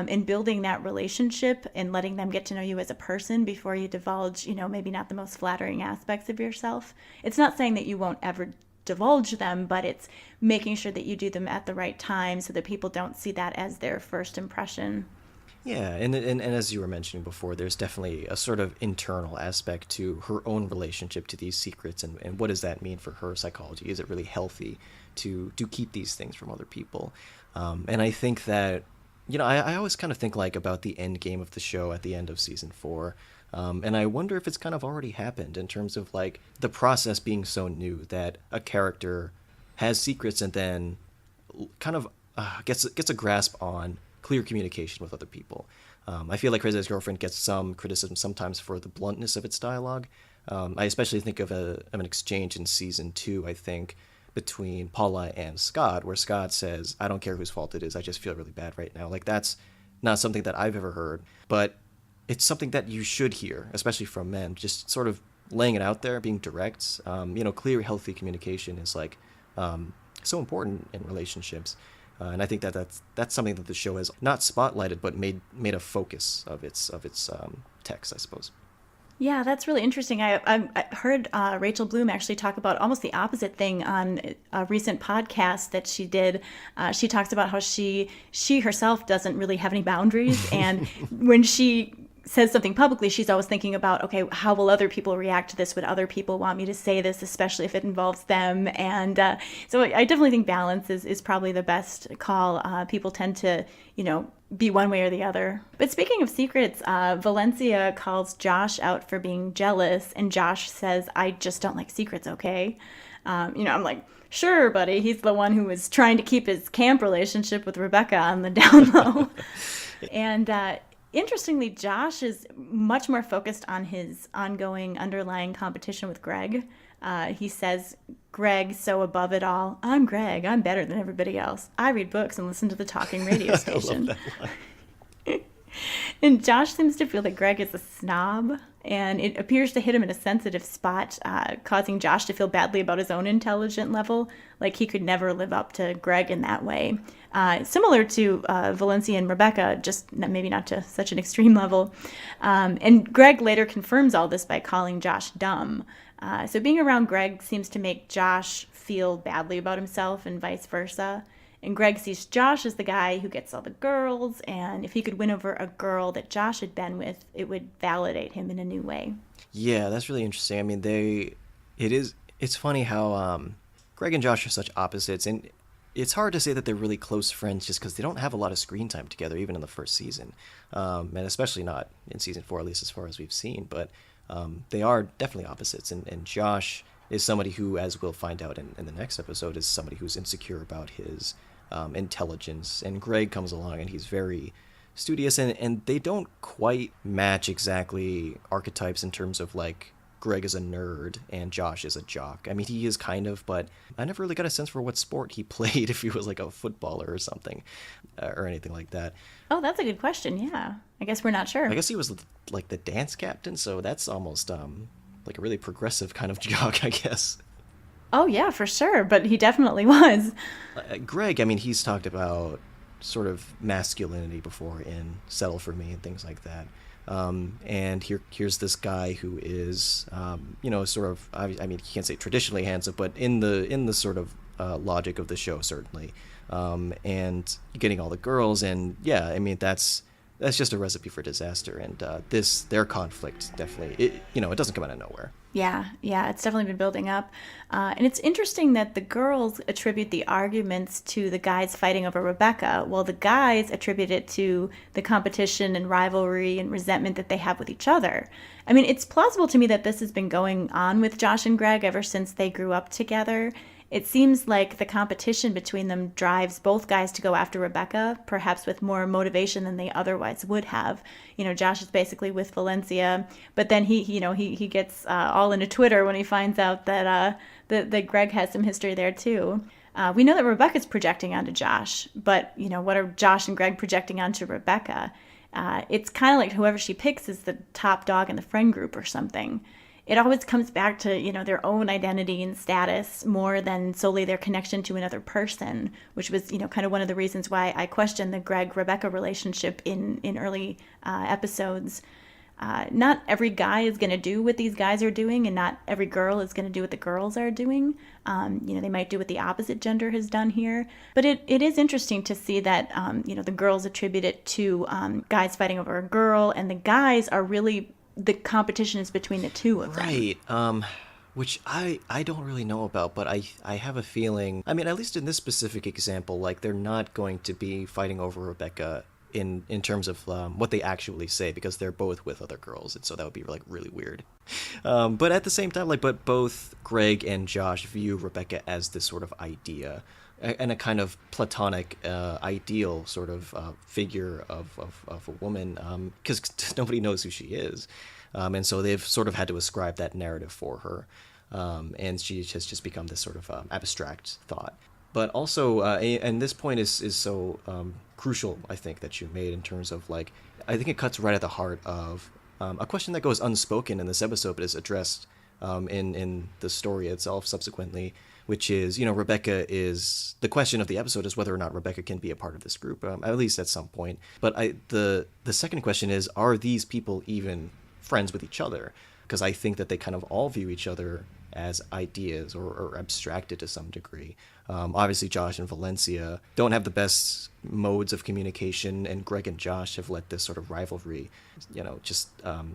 in building that relationship and letting them get to know you as a person before you divulge, maybe not the most flattering aspects of yourself. It's not saying that you won't ever divulge them, but it's making sure that you do them at the right time so that people don't see that as their first impression. Yeah, and as you were mentioning before, there's definitely a sort of internal aspect to her own relationship to these secrets, and what does that mean for her psychology? Is it really healthy to keep these things from other people? And I think that, I always kind of think like about the end game of the show at the end of season 4, and I wonder if it's kind of already happened in terms of like the process being so new that a character has secrets and then kind of gets a grasp on clear communication with other people. I feel like Crazy Ex-Girlfriend gets some criticism sometimes for the bluntness of its dialogue. I especially think of an exchange in season 2, I think, between Paula and Scott, where Scott says, "I don't care whose fault it is, I just feel really bad right now." Like, that's not something that I've ever heard, but it's something that you should hear, especially from men, just sort of laying it out there, being direct. Clear, healthy communication is like so important in relationships. And I think that's something that the show has not spotlighted, but made a focus of its text, I suppose. Yeah, that's really interesting. I heard Rachel Bloom actually talk about almost the opposite thing on a recent podcast that she did. She talks about how she herself doesn't really have any boundaries, and when she says something publicly, she's always thinking about, okay, how will other people react to this? Would other people want me to say this, especially if it involves them? And so I definitely think balance is probably the best call. People tend to, be one way or the other. But speaking of secrets, Valencia calls Josh out for being jealous, and Josh says, "I just don't like secrets, okay?" I'm like, sure, buddy. He's the one who was trying to keep his camp relationship with Rebecca on the down low. And interestingly, Josh is much more focused on his ongoing underlying competition with Greg. He says, "Greg, so above it all. I'm Greg. I'm better than everybody else. I read books and listen to the talking radio station." I love that line. And Josh seems to feel that Greg is a snob, and it appears to hit him in a sensitive spot, causing Josh to feel badly about his own intelligent level, like he could never live up to Greg in that way. Similar to Valencia and Rebecca, just maybe not to such an extreme level. And Greg later confirms all this by calling Josh dumb. So being around Greg seems to make Josh feel badly about himself and vice versa. And Greg sees Josh as the guy who gets all the girls, and if he could win over a girl that Josh had been with, it would validate him in a new way. Yeah, that's really interesting. I mean, it's funny how Greg and Josh are such opposites, and it's hard to say that they're really close friends just because they don't have a lot of screen time together, even in the first season, and especially not in season 4, at least as far as we've seen. But they are definitely opposites, and Josh is somebody who, as we'll find out in the next episode, is somebody who's insecure about his intelligence, and Greg comes along and he's very studious, and they don't quite match exactly archetypes in terms of like Greg is a nerd and Josh is a jock. I mean, he is kind of, but I never really got a sense for what sport he played, if he was like a footballer or something, or anything like that. Oh, that's a good question. Yeah. I guess we're not sure. I guess he was like the dance captain, so that's almost like a really progressive kind of jock, I guess. Oh, yeah, for sure. But he definitely was. Greg, I mean, he's talked about sort of masculinity before in Settle For Me and things like that. And here's this guy who is, sort of, I mean, you can't say traditionally handsome, but in the sort of logic of the show, certainly. And getting all the girls, and yeah, I mean, that's just a recipe for disaster. And their conflict definitely, it doesn't come out of nowhere. Yeah, it's definitely been building up. And it's interesting that the girls attribute the arguments to the guys fighting over Rebecca, while the guys attribute it to the competition and rivalry and resentment that they have with each other. I mean, it's plausible to me that this has been going on with Josh and Greg ever since they grew up together. It seems like the competition between them drives both guys to go after Rebecca, perhaps with more motivation than they otherwise would have. Josh is basically with Valencia, but then he gets all into Twitter when he finds out that that Greg has some history there too. We know that Rebecca's projecting onto Josh, but what are Josh and Greg projecting onto Rebecca? It's kind of like whoever she picks is the top dog in the friend group or something. It always comes back to, their own identity and status more than solely their connection to another person, which was, kind of one of the reasons why I questioned the Greg-Rebecca relationship in early episodes. Not every guy is going to do what these guys are doing, and not every girl is going to do what the girls are doing. They might do what the opposite gender has done here. But it is interesting to see that, the girls attribute it to guys fighting over a girl, and the guys are really... the competition is between the two of them. Right. Which I don't really know about, but I have a feeling, I mean, at least in this specific example, like, they're not going to be fighting over Rebecca in terms of what they actually say, because they're both with other girls, and so that would be, like, really weird. But at the same time, like, but both Greg and Josh view Rebecca as this sort of idea, and a kind of platonic ideal sort of figure of a woman, because nobody knows who she is. And so they've sort of had to ascribe that narrative for her. And she has just become this sort of abstract thought. But also, and this point is so crucial, I think, that you made in terms of, like, I think it cuts right at the heart of a question that goes unspoken in this episode, but is addressed in the story itself subsequently, which is, Rebecca is, the question of the episode is whether or not Rebecca can be a part of this group, at least at some point. But the second question is, are these people even friends with each other? Because I think that they kind of all view each other as ideas or abstracted to some degree. Obviously, Josh and Valencia don't have the best modes of communication, and Greg and Josh have let this sort of rivalry, just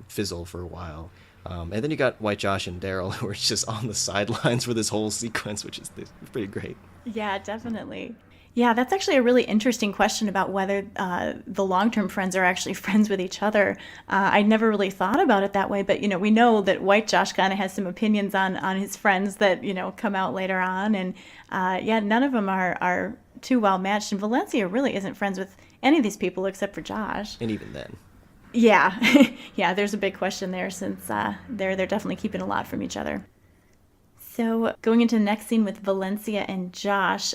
fizzle for a while. And then you got White Josh and Daryl, who are just on the sidelines for this whole sequence, which is pretty great. Yeah, definitely. Yeah, that's actually a really interesting question about whether the long-term friends are actually friends with each other. I never really thought about it that way, but, we know that White Josh kind of has some opinions on his friends that, come out later on. And, none of them are too well matched. And Valencia really isn't friends with any of these people except for Josh. And even then. Yeah, there's a big question there, since they're definitely keeping a lot from each other. So going into the next scene with Valencia and Josh,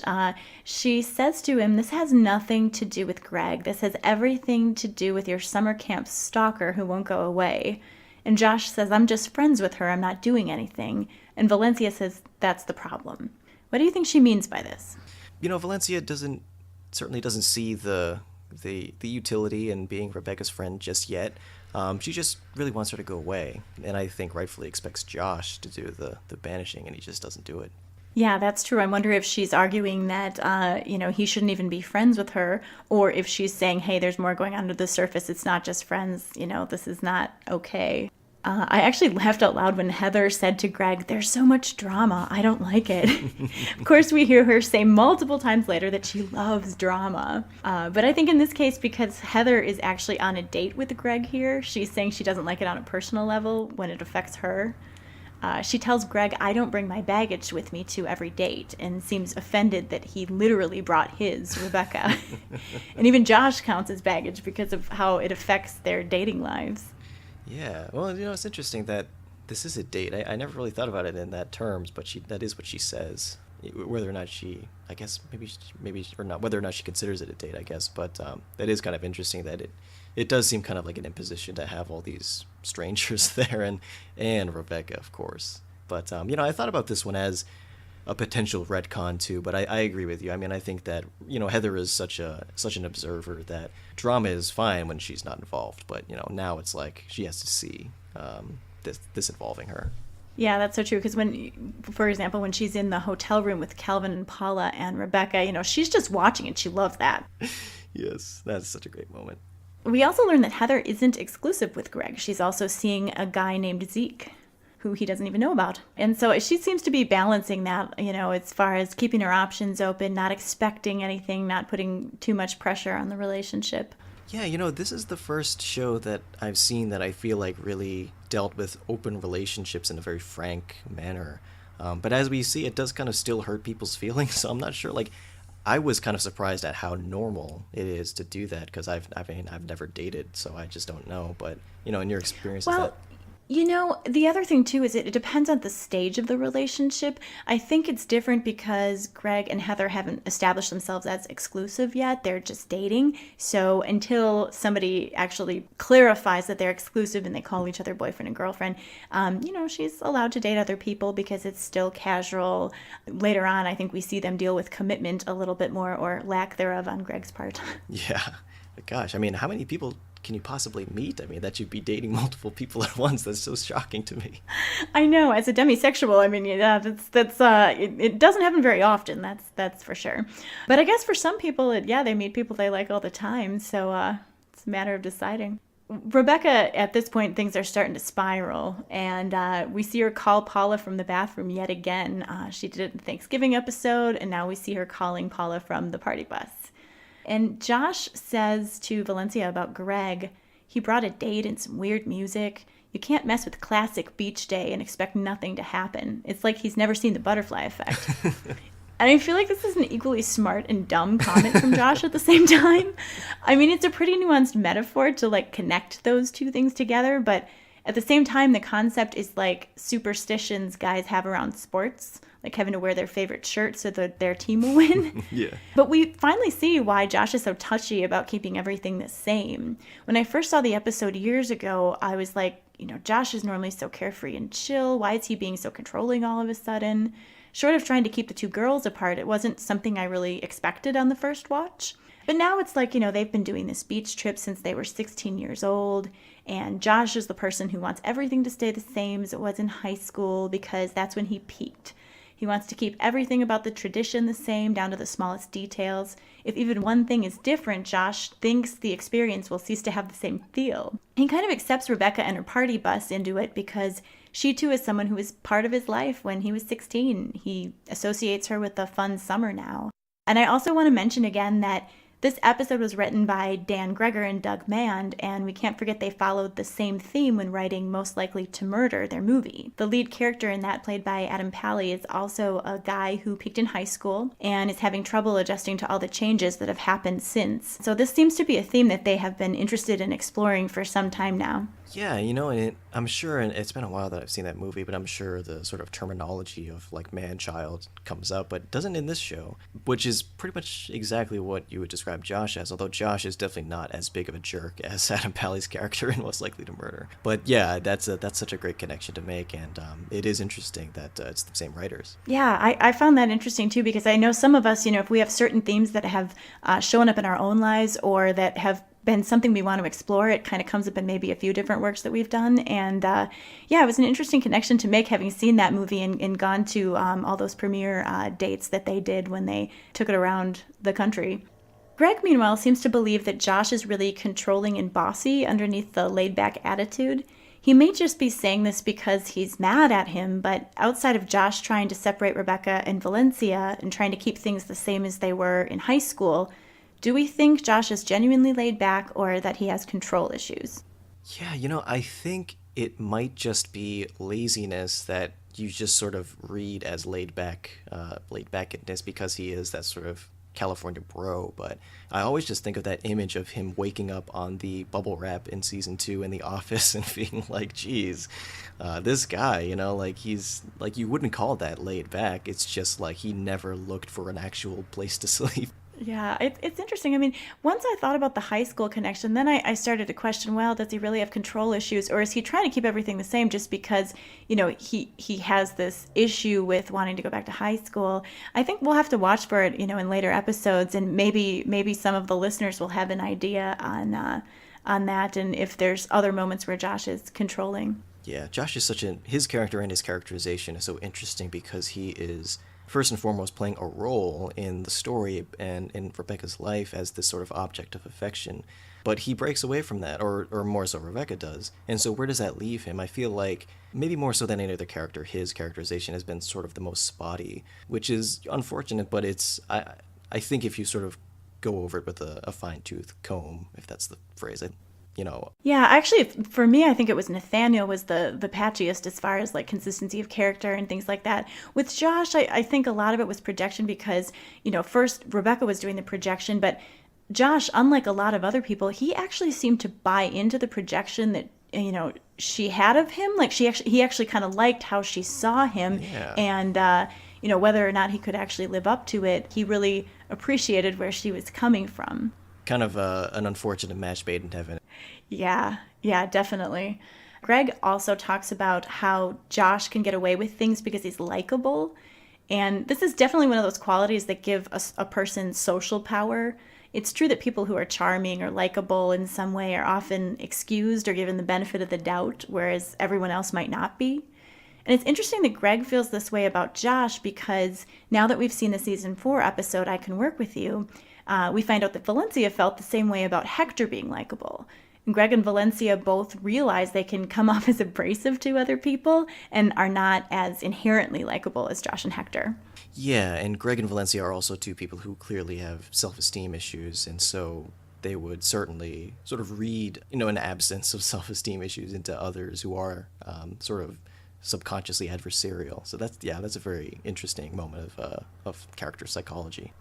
she says to him, "This has nothing to do with Greg. This has everything to do with your summer camp stalker who won't go away." And Josh says, "I'm just friends with her. I'm not doing anything." And Valencia says, "That's the problem." What do you think she means by this? Valencia certainly doesn't see the utility in being Rebecca's friend just yet. She just really wants her to go away, and I think rightfully expects Josh to do the banishing, and he just doesn't do it. Yeah, that's true. I wonder if she's arguing that, he shouldn't even be friends with her, or if she's saying, hey, there's more going on under the surface. It's not just friends. This is not okay. I actually laughed out loud when Heather said to Greg, "There's so much drama. I don't like it." Of course, we hear her say multiple times later that she loves drama. But I think in this case, because Heather is actually on a date with Greg here, she's saying she doesn't like it on a personal level when it affects her. She tells Greg, "I don't bring my baggage with me to every date," and seems offended that he literally brought his, Rebecca. And even Josh counts as baggage because of how it affects their dating lives. Yeah, well, it's interesting that this is a date. I never really thought about it in that terms, but that is what she says. Whether or not she, I guess maybe or not, whether or not she considers it a date, I guess. But that is kind of interesting that it does seem kind of like an imposition to have all these strangers there, and Rebecca, of course. But I thought about this one as a potential retcon too. But I agree with you. I mean, I think that Heather is such an observer that drama is fine when she's not involved. But now it's like she has to see this involving her. Yeah, that's so true. Because for example, when she's in the hotel room with Calvin and Paula and Rebecca, she's just watching and she loves that. Yes, that's such a great moment. We also learned that Heather isn't exclusive with Greg. She's also seeing a guy named Zeke, who he doesn't even know about. And so she seems to be balancing that, as far as keeping her options open, not expecting anything, not putting too much pressure on the relationship. Yeah, this is the first show that I've seen that I feel like really dealt with open relationships in a very frank manner. But as we see, it does kind of still hurt people's feelings. So I'm not sure. Like, I was kind of surprised at how normal it is to do that because I've never dated, so I just don't know. But in your experience, the other thing too is it depends on the stage of the relationship. I think it's different because Greg and Heather haven't established themselves as exclusive yet. They're just dating. So until somebody actually clarifies that they're exclusive and they call each other boyfriend and girlfriend, she's allowed to date other people because it's still casual. Later on, I think we see them deal with commitment a little bit more, or lack thereof on Greg's part. Yeah. But gosh, I mean, how many people can you possibly meet? I mean, that you'd be dating multiple people at once. That's so shocking to me. I know, as a demisexual, I mean, yeah, it doesn't happen very often. That's for sure. But I guess for some people, they meet people they like all the time. So it's a matter of deciding. Rebecca, at this point, things are starting to spiral, and we see her call Paula from the bathroom yet again. She did it in the Thanksgiving episode, and now we see her calling Paula from the party bus. And Josh says to Valencia about Greg, he brought a date and some weird music. You can't mess with classic beach day and expect nothing to happen. It's like he's never seen the butterfly effect. And I feel like this is an equally smart and dumb comment from Josh at the same time. I mean, it's a pretty nuanced metaphor to connect those two things together, but at the same time, the concept is like superstitions guys have around sports, like having to wear their favorite shirt so that their team will win. Yeah. But we finally see why Josh is so touchy about keeping everything the same. When I first saw the episode years ago, I was like, Josh is normally so carefree and chill. Why is he being so controlling all of a sudden? Short of trying to keep the two girls apart, it wasn't something I really expected on the first watch. But now it's like, they've been doing this beach trip since they were 16 years old. And Josh is the person who wants everything to stay the same as it was in high school because that's when he peaked. He wants to keep everything about the tradition the same, down to the smallest details. If even one thing is different, Josh thinks the experience will cease to have the same feel. He kind of accepts Rebecca and her party bus into it because she too is someone who was part of his life when he was 16. He associates her with a fun summer now. And I also want to mention again that this episode was written by Dan Greger and Doug Mand, and we can't forget they followed the same theme when writing Most Likely to Murder, their movie. The lead character in that, played by Adam Pally, is also a guy who peaked in high school and is having trouble adjusting to all the changes that have happened since. So this seems to be a theme that they have been interested in exploring for some time now. Yeah, and I'm sure, and it's been a while that I've seen that movie, but I'm sure the sort of terminology of man-child comes up, but it doesn't in this show, which is pretty much exactly what you would describe Josh as, although Josh is definitely not as big of a jerk as Adam Pally's character in Most Likely to Murder. But yeah, that's such a great connection to make, and it is interesting that it's the same writers. Yeah, I found that interesting too, because I know some of us, if we have certain themes that have shown up in our own lives or that have been something we want to explore, it kind of comes up in maybe a few different works that we've done. And it was an interesting connection to make, having seen that movie and gone to all those premiere dates that they did when they took it around the country. Greg, meanwhile, seems to believe that Josh is really controlling and bossy underneath the laid-back attitude. He may just be saying this because he's mad at him, but outside of Josh trying to separate Rebecca and Valencia and trying to keep things the same as they were in high school, do we think Josh is genuinely laid back or that he has control issues? Yeah, I think it might just be laziness that you just sort of read as laid backness because he is that sort of California bro, but I always just think of that image of him waking up on the bubble wrap in season 2 in the office and being like, geez, this guy, like he's like, you wouldn't call that laid back. It's just like he never looked for an actual place to sleep. Yeah, it's interesting. I mean, once I thought about the high school connection, then I started to question, well, does he really have control issues, or is he trying to keep everything the same just because, he has this issue with wanting to go back to high school? I think we'll have to watch for it, in later episodes, and maybe some of the listeners will have an idea on that, and if there's other moments where Josh is controlling. Yeah, Josh is his character and his characterization is so interesting because he is first and foremost playing a role in the story and in Rebecca's life as this sort of object of affection. But he breaks away from that, or more so Rebecca does. And so where does that leave him? I feel like maybe more so than any other character, his characterization has been sort of the most spotty, which is unfortunate, but I think if you sort of go over it with a fine-tooth comb, if that's the phrase, Yeah, actually, for me, I think it was Nathaniel was the patchiest as far as like consistency of character and things like that. With Josh, I think a lot of it was projection because, first Rebecca was doing the projection, but Josh, unlike a lot of other people, he actually seemed to buy into the projection that, she had of him. Like he actually kind of liked how she saw him. Yeah. And, whether or not he could actually live up to it, he really appreciated where she was coming from. Kind of an unfortunate match made in heaven. Yeah, definitely. Greg also talks about how Josh can get away with things because he's likable. And this is definitely one of those qualities that give a person social power. It's true that people who are charming or likable in some way are often excused or given the benefit of the doubt, whereas everyone else might not be. And it's interesting that Greg feels this way about Josh because now that we've seen the season 4 episode, I Can Work With You, we find out that Valencia felt the same way about Hector being likable. And Greg and Valencia both realize they can come off as abrasive to other people and are not as inherently likable as Josh and Hector. Yeah, and Greg and Valencia are also two people who clearly have self-esteem issues, and so they would certainly sort of read, an absence of self-esteem issues into others who are sort of subconsciously adversarial. So that's a very interesting moment of character psychology.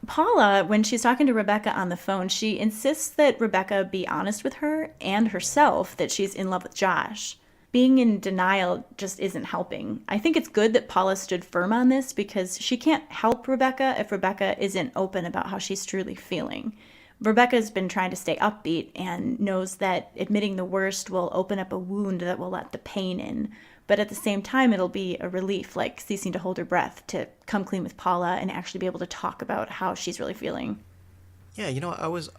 Paula, when she's talking to Rebecca on the phone, she insists that Rebecca be honest with her and herself that she's in love with Josh. Being in denial just isn't helping. I think it's good that Paula stood firm on this because she can't help Rebecca if Rebecca isn't open about how she's truly feeling. Rebecca's been trying to stay upbeat and knows that admitting the worst will open up a wound that will let the pain in. But at the same time, it'll be a relief, like ceasing to hold her breath, to come clean with Paula and actually be able to talk about how she's really feeling. Yeah, I was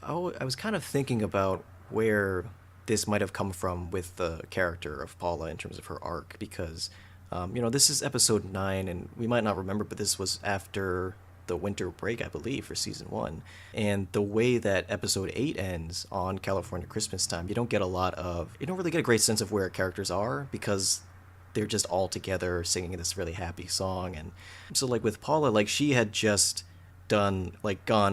kind of thinking about where this might have come from with the character of Paula in terms of her arc, because, this is episode 9, and we might not remember, but this was after the winter break, I believe, for season 1. And the way that episode 8 ends on California Christmas time, you don't really get a great sense of where characters are because they're just all together singing this really happy song. And so like with Paula, like she had just gone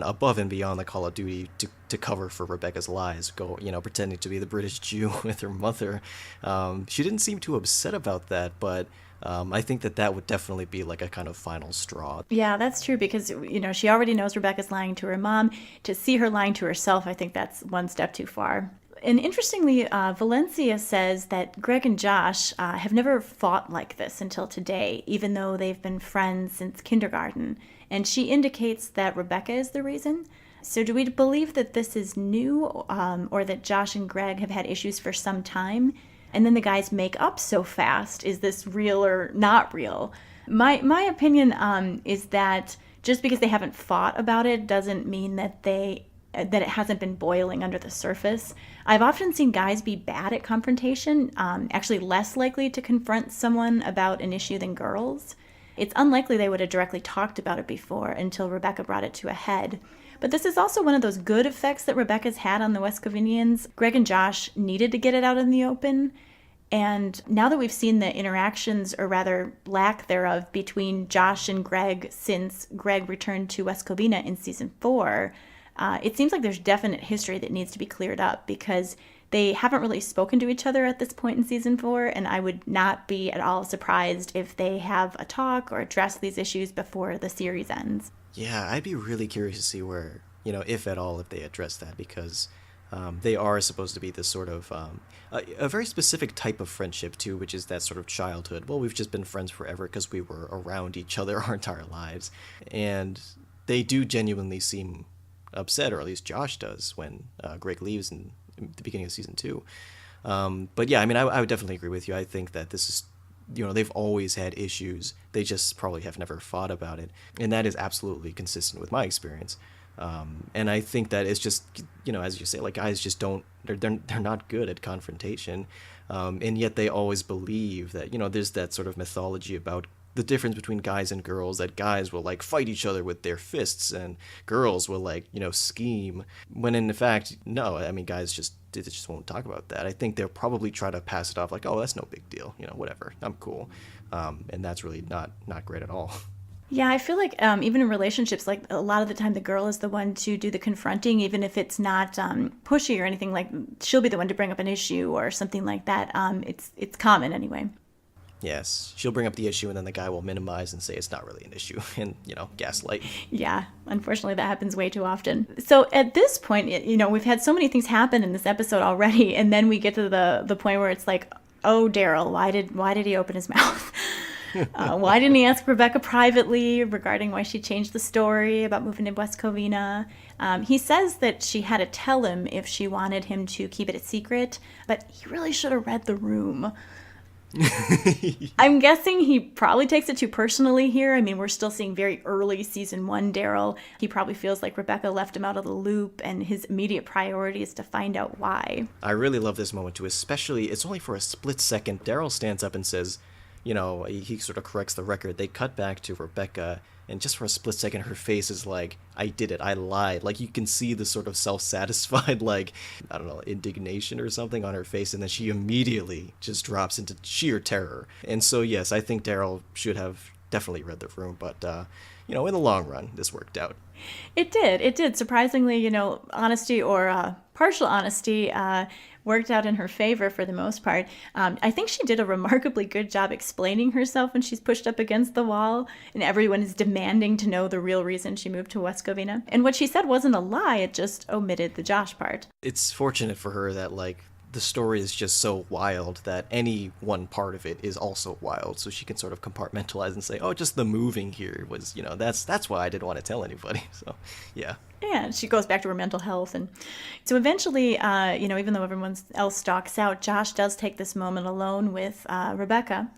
above and beyond the Call of Duty to cover for Rebecca's lies, pretending to be the British Jew with her mother. She didn't seem too upset about that, but I think that would definitely be like a kind of final straw. Yeah, that's true because, she already knows Rebecca's lying to her mom. To see her lying to herself, I think that's one step too far. And interestingly, Valencia says that Greg and Josh have never fought like this until today, even though they've been friends since kindergarten. And she indicates that Rebecca is the reason. So do we believe that this is new or that Josh and Greg have had issues for some time? And then the guys make up so fast. Is this real or not real? My opinion is that just because they haven't fought about it doesn't mean that it hasn't been boiling under the surface. I've often seen guys be bad at confrontation, actually less likely to confront someone about an issue than girls. It's unlikely they would have directly talked about it before until Rebecca brought it to a head. But this is also one of those good effects that Rebecca's had on the West Covinians. Greg and Josh needed to get it out in the open. And now that we've seen the interactions, or rather lack thereof, between Josh and Greg since Greg returned to West Covina in season 4, it seems like there's definite history that needs to be cleared up because they haven't really spoken to each other at this point in season 4, and I would not be at all surprised if they have a talk or address these issues before the series ends. Yeah, I'd be really curious to see where, if at all, if they address that, because they are supposed to be this sort of a very specific type of friendship too, which is that sort of childhood. Well, we've just been friends forever because we were around each other our entire lives, and they do genuinely seem upset, or at least Josh does, when Greg leaves in the beginning of season 2. But yeah, I mean, I would definitely agree with you. I think that this is, they've always had issues. They just probably have never fought about it. And that is absolutely consistent with my experience. And I think that it's just, as you say, like, guys just don't, they're not good at confrontation. And yet they always believe that, there's that sort of mythology about the difference between guys and girls, that guys will like fight each other with their fists and girls will like, scheme, when in fact, no, I mean, guys just won't talk about that. I think they'll probably try to pass it off like, oh, that's no big deal, whatever, I'm cool. And that's really not great at all. Yeah, I feel like even in relationships, like a lot of the time the girl is the one to do the confronting, even if it's not pushy or anything. Like she'll be the one to bring up an issue or something like that. It's common anyway. Yes, she'll bring up the issue and then the guy will minimize and say it's not really an issue and, gaslight. Yeah, unfortunately that happens way too often. So at this point, we've had so many things happen in this episode already, and then we get to the point where it's like, oh, Daryl, why did he open his mouth? Why didn't he ask Rebecca privately regarding why she changed the story about moving to West Covina? He says that she had to tell him if she wanted him to keep it a secret, but he really should have read the room. I'm guessing he probably takes it too personally here. I mean, we're still seeing very early season 1 Daryl. He probably feels like Rebecca left him out of the loop, and his immediate priority is to find out why. I really love this moment too, especially, it's only for a split second. Daryl stands up and says, he sort of corrects the record. They cut back to Rebecca, and just for a split second, her face is like, I did it, I lied. Like, you can see the sort of self-satisfied, like, I don't know, indignation or something on her face, and then she immediately just drops into sheer terror. And so, yes, I think Daryl should have definitely read the room, but, in the long run, this worked out. It did. Surprisingly, honesty or partial honesty worked out in her favor for the most part. I think she did a remarkably good job explaining herself when she's pushed up against the wall and everyone is demanding to know the real reason she moved to West Covina. And what she said wasn't a lie, it just omitted the Josh part. It's fortunate for her that, like, the story is just so wild that any one part of it is also wild, so she can sort of compartmentalize and say, oh, just the moving here was, that's why I didn't want to tell anybody. So, yeah. Yeah, she goes back to her mental health. And so eventually, even though everyone else stalks out, Josh does take this moment alone with Rebecca.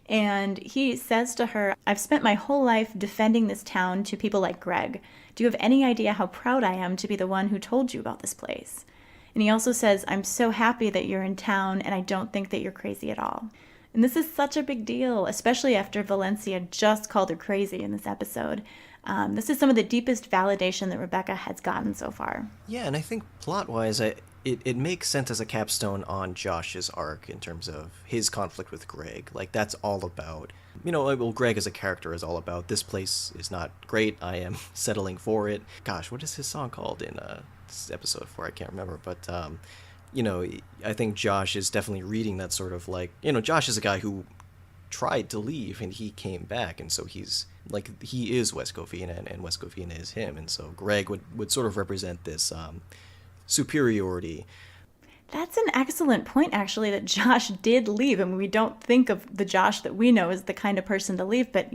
And he says to her, I've spent my whole life defending this town to people like Greg. Do you have any idea how proud I am to be the one who told you about this place? And he also says, I'm so happy that you're in town, and I don't think that you're crazy at all. And this is such a big deal, especially after Valencia just called her crazy in this episode. This is some of the deepest validation that Rebecca has gotten so far. Yeah, and I think plot-wise, it makes sense as a capstone on Josh's arc in terms of his conflict with Greg. Like, that's all about, Greg as a character is all about, this place is not great, I am settling for it. Gosh, what is his song called in this episode 4? I can't remember, but, I think Josh is definitely reading that sort of like, Josh is a guy who tried to leave and he came back, and so he's like, he is West Covina and West Covina is him, and so Greg would sort of represent this superiority. That's an excellent point, actually, that Josh did leave. I mean, we don't think of the Josh that we know as the kind of person to leave, but,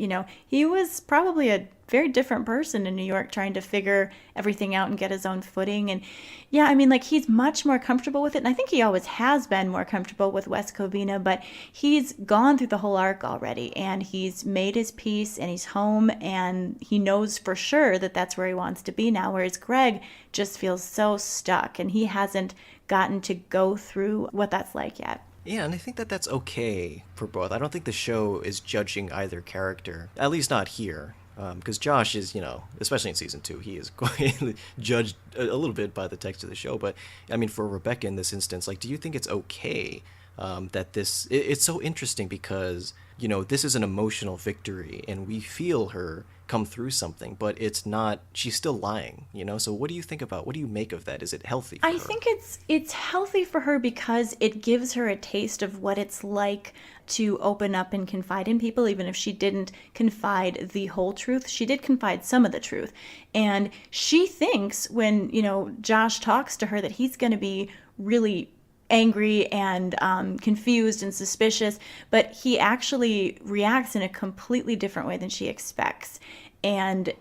he was probably a very different person in New York trying to figure everything out and get his own footing. And yeah, I mean, like, he's much more comfortable with it. And I think he always has been more comfortable with West Covina, but he's gone through the whole arc already and he's made his peace and he's home and he knows for sure that that's where he wants to be now. Whereas Greg just feels so stuck and he hasn't gotten to go through what that's like yet. Yeah, and I think that that's okay for both. I don't think the show is judging either character, at least not here. Because Josh is, especially in season 2, he is quite judged a little bit by the text of the show. But, I mean, for Rebecca in this instance, like, do you think it's okay that it's so interesting because, this is an emotional victory and we feel her come through something, but it's not, she's still lying, you know? So what do you make of that? Is it healthy for her? I think it's healthy for her because it gives her a taste of what it's like to open up and confide in people. Even if she didn't confide the whole truth, she did confide some of the truth. And she thinks when, Josh talks to her that he's going to be really angry and confused and suspicious, but he actually reacts in a completely different way than she expects. And,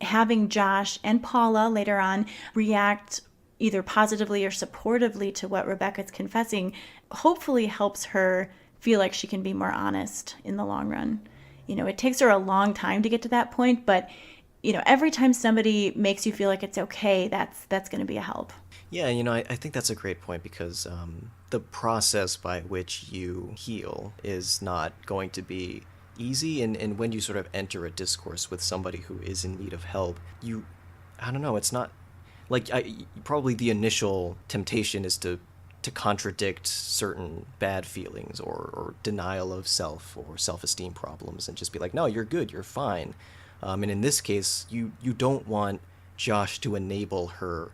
having Josh and Paula later on react either positively or supportively to what Rebecca's confessing hopefully helps her feel like she can be more honest in the long run. It takes her a long time to get to that point, but every time somebody makes you feel like it's okay, that's going to be a help. Yeah, I think that's a great point because the process by which you heal is not going to be easy. And when you sort of enter a discourse with somebody who is in need of help, I don't know, it's not like probably the initial temptation is to contradict certain bad feelings or denial of self or self-esteem problems and just be like, no, you're good, you're fine. And in this case, you don't want Josh to enable her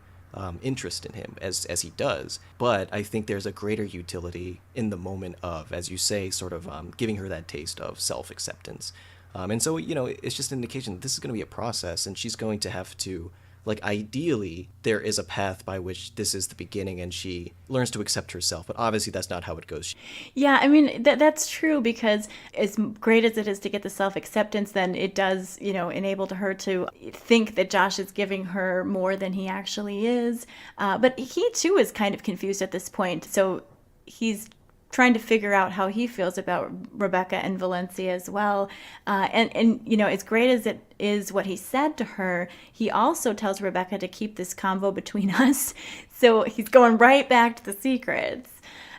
interest in him as he does. But I think there's a greater utility in the moment of, as you say, sort of giving her that taste of self-acceptance. And so, it's just an indication that this is going to be a process and she's going to have to, like, ideally, there is a path by which this is the beginning and she learns to accept herself. But obviously, that's not how it goes. Yeah, I mean, that's true because as great as it is to get the self-acceptance, then it does, enable her to think that Josh is giving her more than he actually is. But he, too, is kind of confused at this point. So he's trying to figure out how he feels about Rebecca and Valencia as well. And as great as it is what he said to her, he also tells Rebecca to keep this convo between us. So he's going right back to the secrets.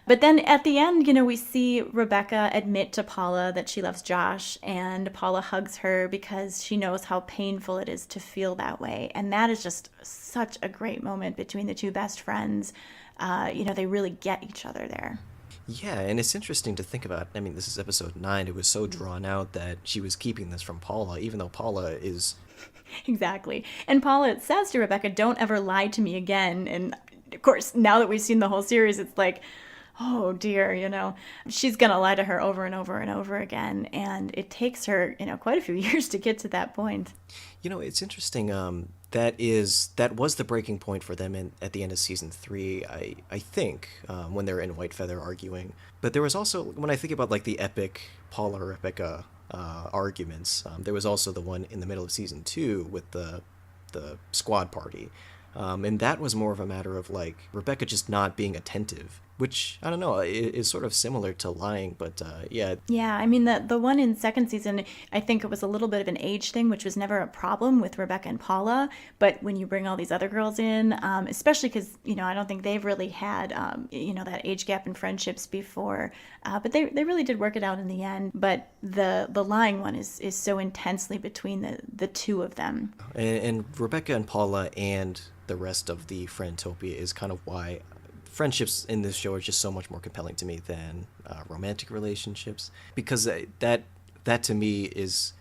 But then at the end, we see Rebecca admit to Paula that she loves Josh, and Paula hugs her because she knows how painful it is to feel that way. And that is just such a great moment between the two best friends. They really get each other there. Yeah, and it's interesting to think about. I mean, this is episode 9. It was so drawn out that she was keeping this from Paula, even though Paula is... Exactly. And Paula says to Rebecca, don't ever lie to me again. And of course, now that we've seen the whole series, it's like, oh dear, she's going to lie to her over and over and over again. And it takes her, quite a few years to get to that point. It's interesting. That was the breaking point for them at the end of season 3, I think, when they were in White Feather arguing. But there was also, when I think about like the epic Paula Rebecca arguments, there was also the one in the middle of season 2 with the squad party. And that was more of a matter of like Rebecca just not being attentive, which, I don't know, is sort of similar to lying, but yeah. Yeah, I mean, the one in second season, I think it was a little bit of an age thing, which was never a problem with Rebecca and Paula. But when you bring all these other girls in, especially because, I don't think they've really had, that age gap in friendships before. But they really did work it out in the end. But the lying one is so intensely between the two of them. And Rebecca and Paula and the rest of the Friendtopia is kind of why friendships in this show are just so much more compelling to me than romantic relationships, because that to me is,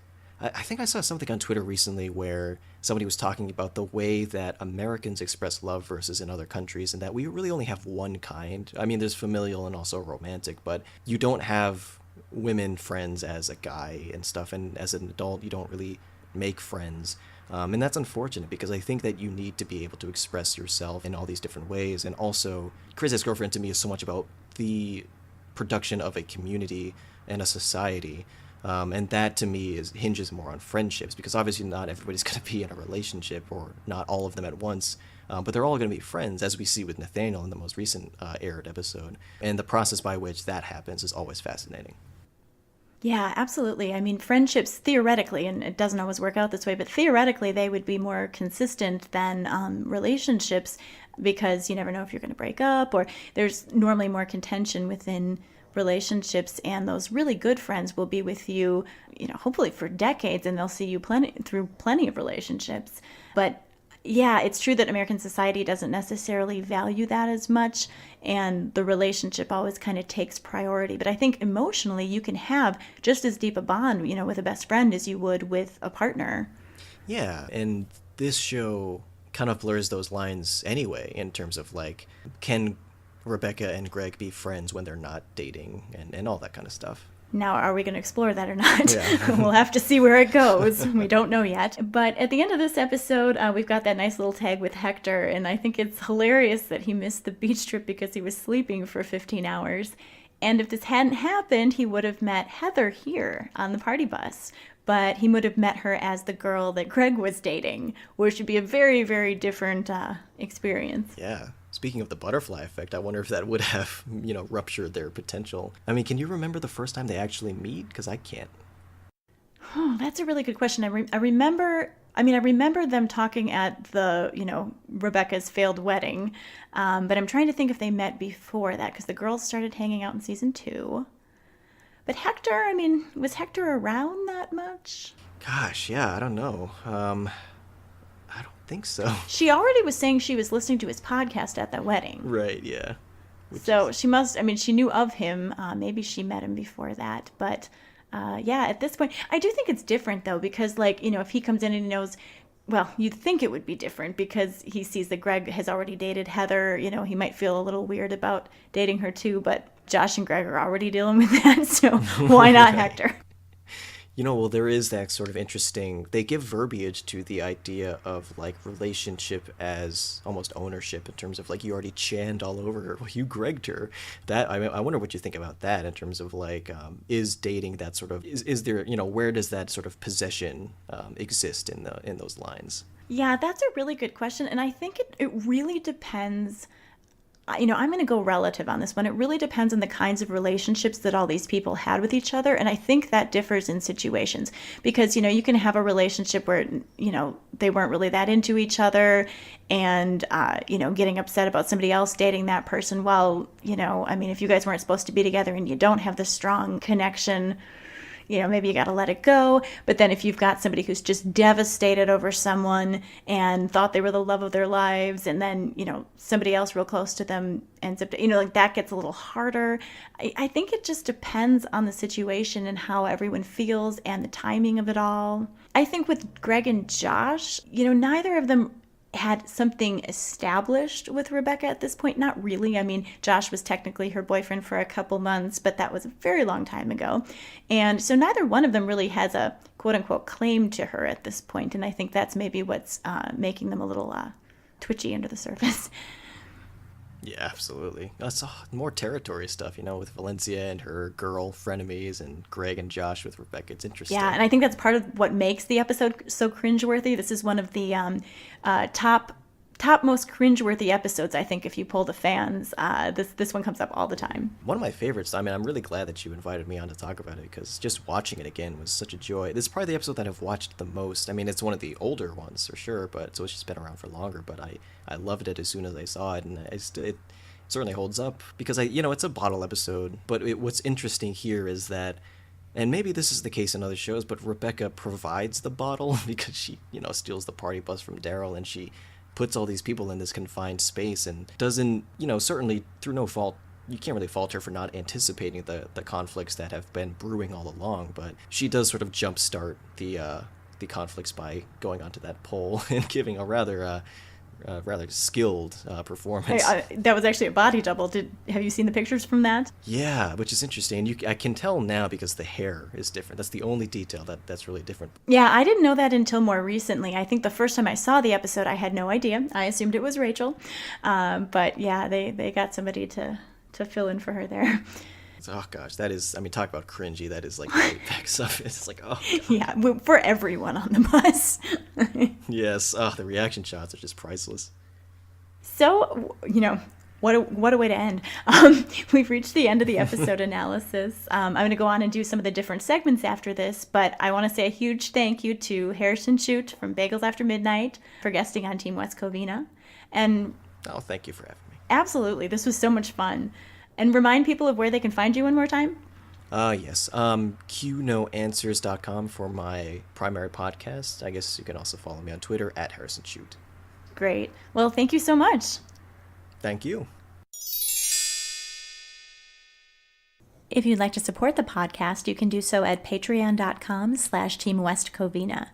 I think I saw something on Twitter recently where somebody was talking about the way that Americans express love versus in other countries, and that we really only have one kind. I mean, there's familial and also romantic, but you don't have women friends as a guy and stuff, and as an adult you don't really make friends. And that's unfortunate because I think that you need to be able to express yourself in all these different ways. And also, Crazy Ex-Girlfriend to me is so much about the production of a community and a society. And that to me hinges more on friendships, because obviously not everybody's going to be in a relationship, or not all of them at once. But they're all going to be friends, as we see with Nathaniel in the most recent aired episode. And the process by which that happens is always fascinating. Yeah, absolutely. I mean, friendships theoretically, and it doesn't always work out this way, but theoretically they would be more consistent than relationships, because you never know if you're going to break up, or there's normally more contention within relationships, and those really good friends will be with you, hopefully for decades, and they'll see you through plenty of relationships. But Yeah, it's true that American society doesn't necessarily value that as much, and the relationship always kind of takes priority. But I think emotionally, you can have just as deep a bond, with a best friend as you would with a partner. Yeah, and this show kind of blurs those lines anyway, in terms of like, can Rebecca and Greg be friends when they're not dating, and all that kind of stuff. Now, are we going to explore that or not? Yeah. We'll have to see where it goes. We don't know yet. But at the end of this episode, we've got that nice little tag with Hector, and I think it's hilarious that he missed the beach trip because he was sleeping for 15 hours. And if this hadn't happened, he would have met Heather here on the party bus. But he would have met her as the girl that Greg was dating, which would be a very, very different experience. Yeah. Speaking of the butterfly effect, I wonder if that would have, ruptured their potential. I mean, can you remember the first time they actually meet? Because I can't. Oh, that's a really good question. I remember them talking at the, Rebecca's failed wedding, but I'm trying to think if they met before that, because the girls started hanging out in season 2. But Hector, was Hector around that much? Gosh, yeah, I don't know. I don't think so. She already was saying she was listening to his podcast at that wedding. Right, yeah. She must, she knew of him. Maybe she met him before that. But, yeah, at this point, I do think it's different, though, because, if he comes in and he knows, well, you'd think it would be different because he sees that Greg has already dated Heather. He might feel a little weird about dating her, too. But Josh and Greg are already dealing with that, so why not Hector? Well, there is that sort of interesting, they give verbiage to the idea of, relationship as almost ownership, in terms of, you already channed all over her. Well, you Gregged her. That, I wonder what you think about that, in terms of, is dating that sort of, is there, where does that sort of possession exist in those lines? Yeah, that's a really good question, and I think it really depends. I'm going to go relative on this one. It really depends on the kinds of relationships that all these people had with each other. And I think that differs in situations because, you can have a relationship where, they weren't really that into each other and, getting upset about somebody else dating that person. Well, if you guys weren't supposed to be together and you don't have the strong connection, maybe you got to let it go. But then if you've got somebody who's just devastated over someone and thought they were the love of their lives, and then, somebody else real close to them ends up, that gets a little harder. I think it just depends on the situation and how everyone feels and the timing of it all. I think with Greg and Josh, neither of them had something established with Rebecca at this point. Not really. Josh was technically her boyfriend for a couple months, but that was a very long time ago. And so neither one of them really has a quote-unquote claim to her at this point. And I think that's maybe what's making them a little twitchy under the surface. Yeah, absolutely. That's more territory stuff, with Valencia and her girl frenemies, and Greg and Josh with Rebecca. It's interesting. Yeah, and I think that's part of what makes the episode so cringeworthy. This is one of the top most cringeworthy episodes, I think, if you poll the fans. This one comes up all the time. One of my favorites. I'm really glad that you invited me on to talk about it, because just watching it again was such a joy. This is probably the episode that I've watched the most. It's one of the older ones for sure, but so it's just been around for longer. But I loved it as soon as I saw it, and it certainly holds up because it's a bottle episode. But what's interesting here is that, and maybe this is the case in other shows, but Rebecca provides the bottle because she steals the party bus from Daryl, and she puts all these people in this confined space and doesn't, certainly through no fault, you can't really fault her for not anticipating the conflicts that have been brewing all along, but she does sort of jumpstart the conflicts by going onto that pole and giving a rather skilled performance. That was actually a body double. Have you seen the pictures from that? Yeah, which is interesting. I can tell now because the hair is different. That's the only detail that's really different. Yeah, I didn't know that until more recently. I think the first time I saw the episode, I had no idea. I assumed it was Rachel. But yeah, they got somebody to fill in for her there. Oh gosh, that is, talk about cringy. That is laidback stuff. It's like, oh God. Yeah, for everyone on the bus. Yes, the reaction shots are just priceless. So, what a way to end. We've reached the end of the episode analysis. I'm going to go on and do some of the different segments after this, but I want to say a huge thank you to Harrison Chute from Bagels After Midnight for guesting on Team West Covina. And thank you for having me. Absolutely. This was so much fun. And remind people of where they can find you one more time. Yes. QNoAnswers.com for my primary podcast. I guess you can also follow me on Twitter @HarrisonChute. Great. Well, thank you so much. Thank you. If you'd like to support the podcast, you can do so at patreon.com/Team West Covina.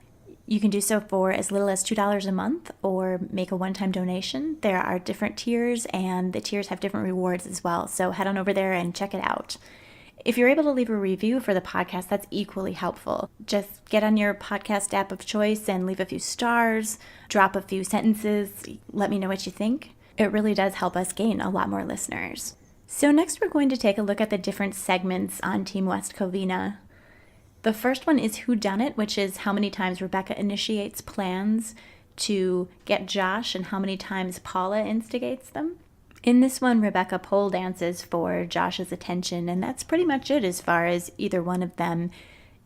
You can do so for as little as $2 a month or make a one-time donation. There are different tiers, and the tiers have different rewards as well. So head on over there and check it out. If you're able to leave a review for the podcast, that's equally helpful. Just get on your podcast app of choice and leave a few stars, drop a few sentences, let me know what you think. It really does help us gain a lot more listeners. So next we're going to take a look at the different segments on Team West Covina. The first one is Who Done It, which is how many times Rebecca initiates plans to get Josh and how many times Paula instigates them. In this one, Rebecca pole dances for Josh's attention, and that's pretty much it as far as either one of them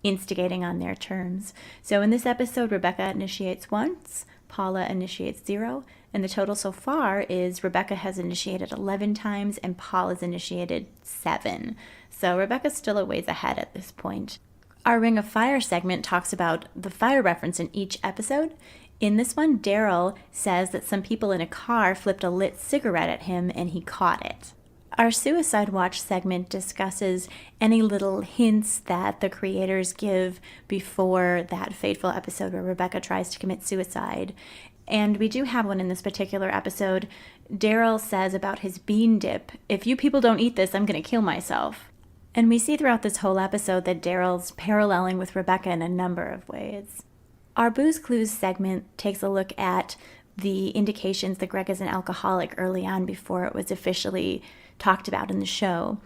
instigating on their terms. So in this episode, Rebecca initiates once, Paula initiates 0, and the total so far is Rebecca has initiated 11 times and Paula's initiated 7. So Rebecca's still a ways ahead at this point. Our Ring of Fire segment talks about the fire reference in each episode. In this one, Daryl says that some people in a car flipped a lit cigarette at him and he caught it. Our Suicide Watch segment discusses any little hints that the creators give before that fateful episode where Rebecca tries to commit suicide. And we do have one in this particular episode. Daryl says about his bean dip, "If you people don't eat this, I'm going to kill myself." And we see throughout this whole episode that Daryl's paralleling with Rebecca in a number of ways. Our Booze Clues segment takes a look at the indications that Greg is an alcoholic early on before it was officially talked about in the show.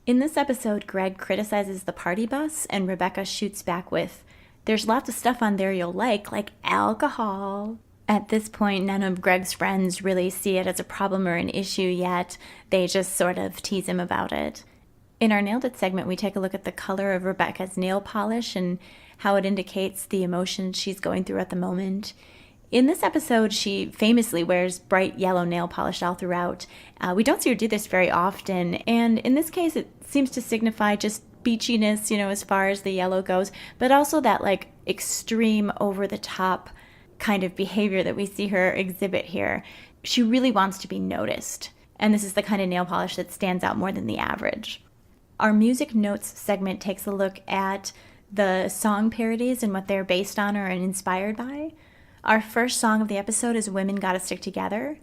In this episode, Greg criticizes the party bus, and Rebecca shoots back with, "There's lots of stuff on there you'll like alcohol." At this point, none of Greg's friends really see it as a problem or an issue yet. They just sort of tease him about it. In our Nailed It segment, we take a look at the color of Rebecca's nail polish and how it indicates the emotions she's going through at the moment. In this episode, she famously wears bright yellow nail polish all throughout. We don't see her do this very often, and in this case, it seems to signify just beachiness, as far as the yellow goes, but also that extreme over-the-top kind of behavior that we see her exhibit here. She really wants to be noticed, and this is the kind of nail polish that stands out more than the average. Our Music Notes segment takes a look at the song parodies and what they're based on or inspired by. Our first song of the episode is Women Gotta Stick Together,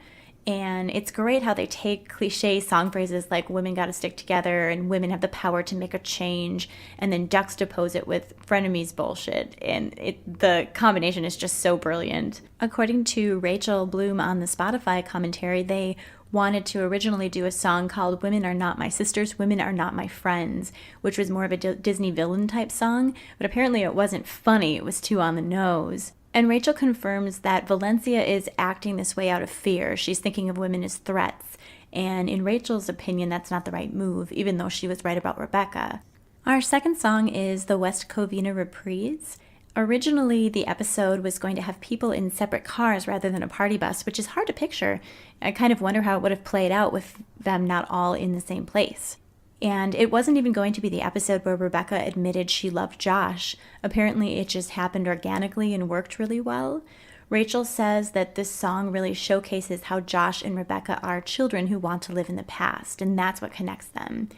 and it's great how they take cliche song phrases like women gotta stick together and women have the power to make a change and then juxtapose it with frenemies bullshit, and the combination is just so brilliant. According to Rachel Bloom on the Spotify commentary, they wanted to originally do a song called Women Are Not My Sisters, Women Are Not My Friends, which was more of a Disney villain type song, but apparently it wasn't funny, it was too on the nose. And Rachel confirms that Valencia is acting this way out of fear. She's thinking of women as threats, and in Rachel's opinion, that's not the right move, even though she was right about Rebecca. Our second song is the West Covina Reprise. Originally, the episode was going to have people in separate cars rather than a party bus, which is hard to picture. I kind of wonder how it would have played out with them not all in the same place. And it wasn't even going to be the episode where Rebecca admitted she loved Josh. Apparently, it just happened organically and worked really well. Rachel says that this song really showcases how Josh and Rebecca are children who want to live in the past, and that's what connects them.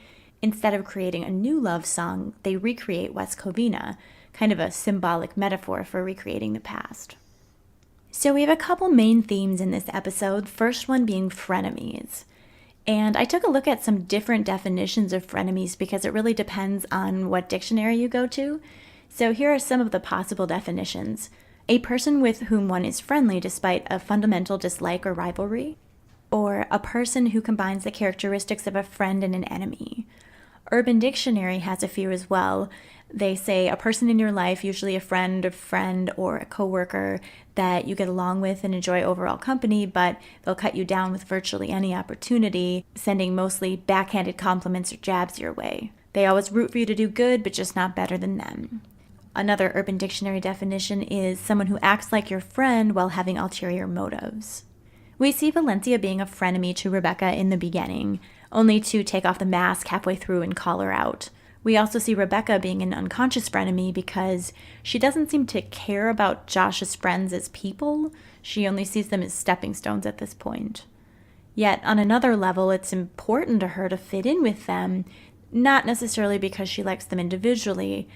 Instead of creating a new love song, they recreate West Covina, kind of a symbolic metaphor for recreating the past. So we have a couple main themes in this episode, first one being frenemies. And I took a look at some different definitions of frenemies because it really depends on what dictionary you go to. So here are some of the possible definitions. A person with whom one is friendly despite a fundamental dislike or rivalry. Or a person who combines the characteristics of a friend and an enemy. Urban Dictionary has a few as well. They say a person in your life, usually a friend or a coworker that you get along with and enjoy overall company, but they'll cut you down with virtually any opportunity, sending mostly backhanded compliments or jabs your way. They always root for you to do good, but just not better than them. Another Urban Dictionary definition is someone who acts like your friend while having ulterior motives. We see Valencia being a frenemy to Rebecca in the beginning, only to take off the mask halfway through and call her out. We also see Rebecca being an unconscious frenemy because she doesn't seem to care about Josh's friends as people. She only sees them as stepping stones at this point. Yet on another level, it's important to her to fit in with them, not necessarily because she likes them individually,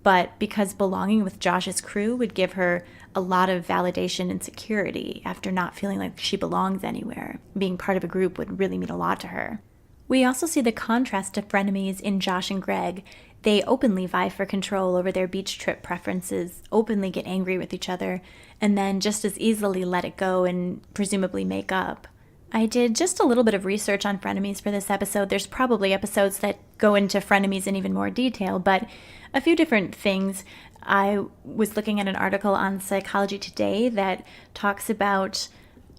but because belonging with Josh's crew would give her a lot of validation and security after not feeling like she belongs anywhere. Being part of a group would really mean a lot to her. We also see the contrast to frenemies in Josh and Greg. They openly vie for control over their beach trip preferences, openly get angry with each other, and then just as easily let it go and presumably make up. I did just a little bit of research on frenemies for this episode. There's probably episodes that go into frenemies in even more detail, but a few different things. I was looking at an article on Psychology Today that talks about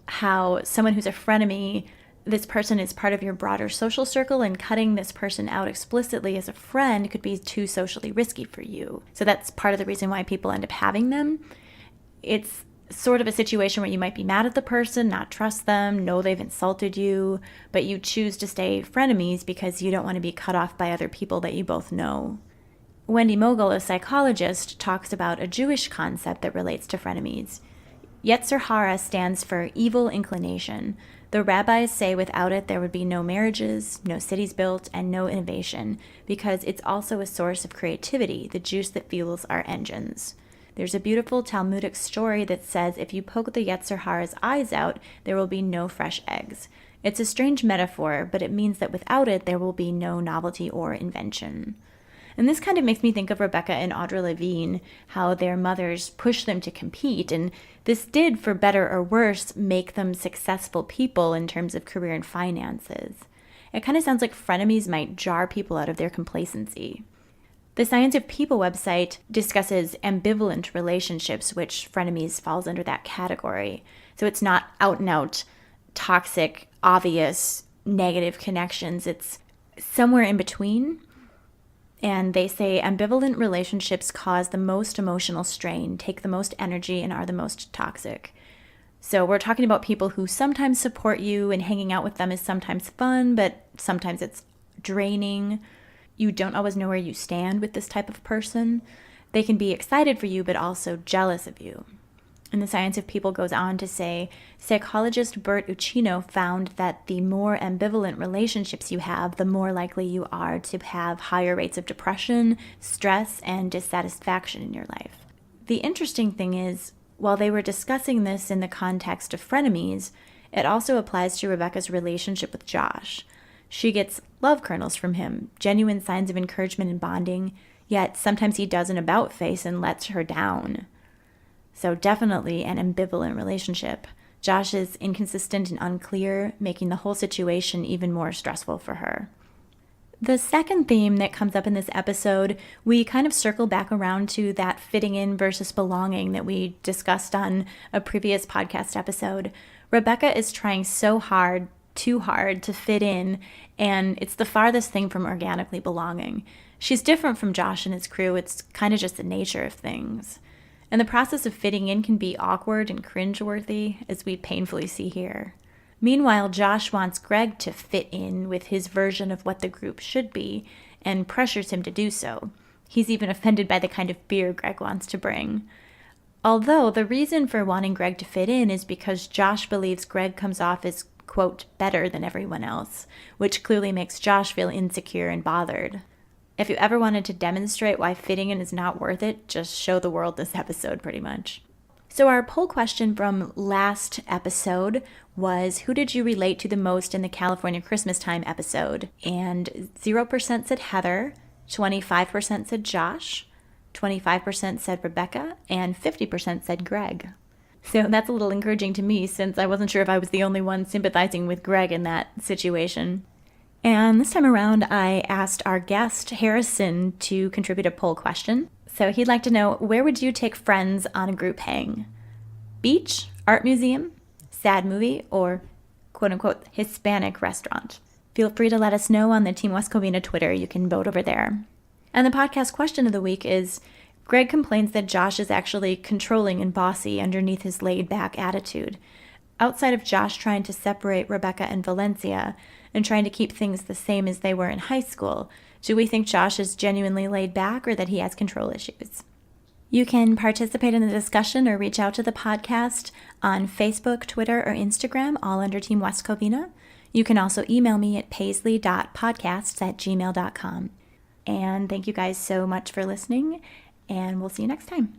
how someone who's a frenemy, this person is part of your broader social circle, and cutting this person out explicitly as a friend could be too socially risky for you. So that's part of the reason why people end up having them. It's sort of a situation where you might be mad at the person, not trust them, know they've insulted you, but you choose to stay frenemies because you don't want to be cut off by other people that you both know. Wendy Mogul, a psychologist, talks about a Jewish concept that relates to frenemies. Yetzer hara stands for evil inclination. The rabbis say without it there would be no marriages, no cities built, and no innovation, because it's also a source of creativity, the juice that fuels our engines. There's a beautiful Talmudic story that says if you poke the Yetzer hara's eyes out, there will be no fresh eggs. It's a strange metaphor, but it means that without it there will be no novelty or invention. And this kind of makes me think of Rebecca and Audra Levine, how their mothers pushed them to compete, and this did, for better or worse, make them successful people in terms of career and finances. It kind of sounds like frenemies might jar people out of their complacency. The Science of People website discusses ambivalent relationships, which frenemies falls under that category. So it's not out and out toxic, obvious, negative connections. It's somewhere in between. And they say ambivalent relationships cause the most emotional strain, take the most energy, and are the most toxic. So we're talking about people who sometimes support you, and hanging out with them is sometimes fun, but sometimes it's draining. You don't always know where you stand with this type of person. They can be excited for you, but also jealous of you. And the Science of People goes on to say, psychologist Bert Uccino found that the more ambivalent relationships you have, the more likely you are to have higher rates of depression, stress, and dissatisfaction in your life. The interesting thing is, while they were discussing this in the context of frenemies, it also applies to Rebecca's relationship with Josh. She gets love kernels from him, genuine signs of encouragement and bonding, yet sometimes he does an about-face and lets her down. So definitely an ambivalent relationship. Josh is inconsistent and unclear, making the whole situation even more stressful for her. The second theme that comes up in this episode, we kind of circle back around to that fitting in versus belonging that we discussed on a previous podcast episode. Rebecca is trying so hard, too hard to fit in, and it's the farthest thing from organically belonging. She's different from Josh and his crew. It's kind of just the nature of things. And the process of fitting in can be awkward and cringeworthy, as we painfully see here. Meanwhile, Josh wants Greg to fit in with his version of what the group should be, and pressures him to do so. He's even offended by the kind of beer Greg wants to bring. Although the reason for wanting Greg to fit in is because Josh believes Greg comes off as, quote, better than everyone else, which clearly makes Josh feel insecure and bothered. If you ever wanted to demonstrate why fitting in is not worth it, just show the world this episode pretty much. So our poll question from last episode was, who did you relate to the most in the California Christmas Time episode? And 0% said Heather, 25% said Josh, 25% said Rebecca, and 50% said Greg. So that's a little encouraging to me, since I wasn't sure if I was the only one sympathizing with Greg in that situation. And this time around, I asked our guest, Harrison, to contribute a poll question. So he'd like to know, where would you take friends on a group hang? Beach, art museum, sad movie, or quote-unquote Hispanic restaurant? Feel free to let us know on the Team West Covina Twitter. You can vote over there. And the podcast question of the week is, Greg complains that Josh is actually controlling and bossy underneath his laid-back attitude. Outside of Josh trying to separate Rebecca and Valencia, and trying to keep things the same as they were in high school? Do we think Josh is genuinely laid back or that he has control issues? You can participate in the discussion or reach out to the podcast on Facebook, Twitter, or Instagram, all under Team West Covina. You can also email me at paisley.podcasts@gmail.com. And thank you guys so much for listening, and we'll see you next time.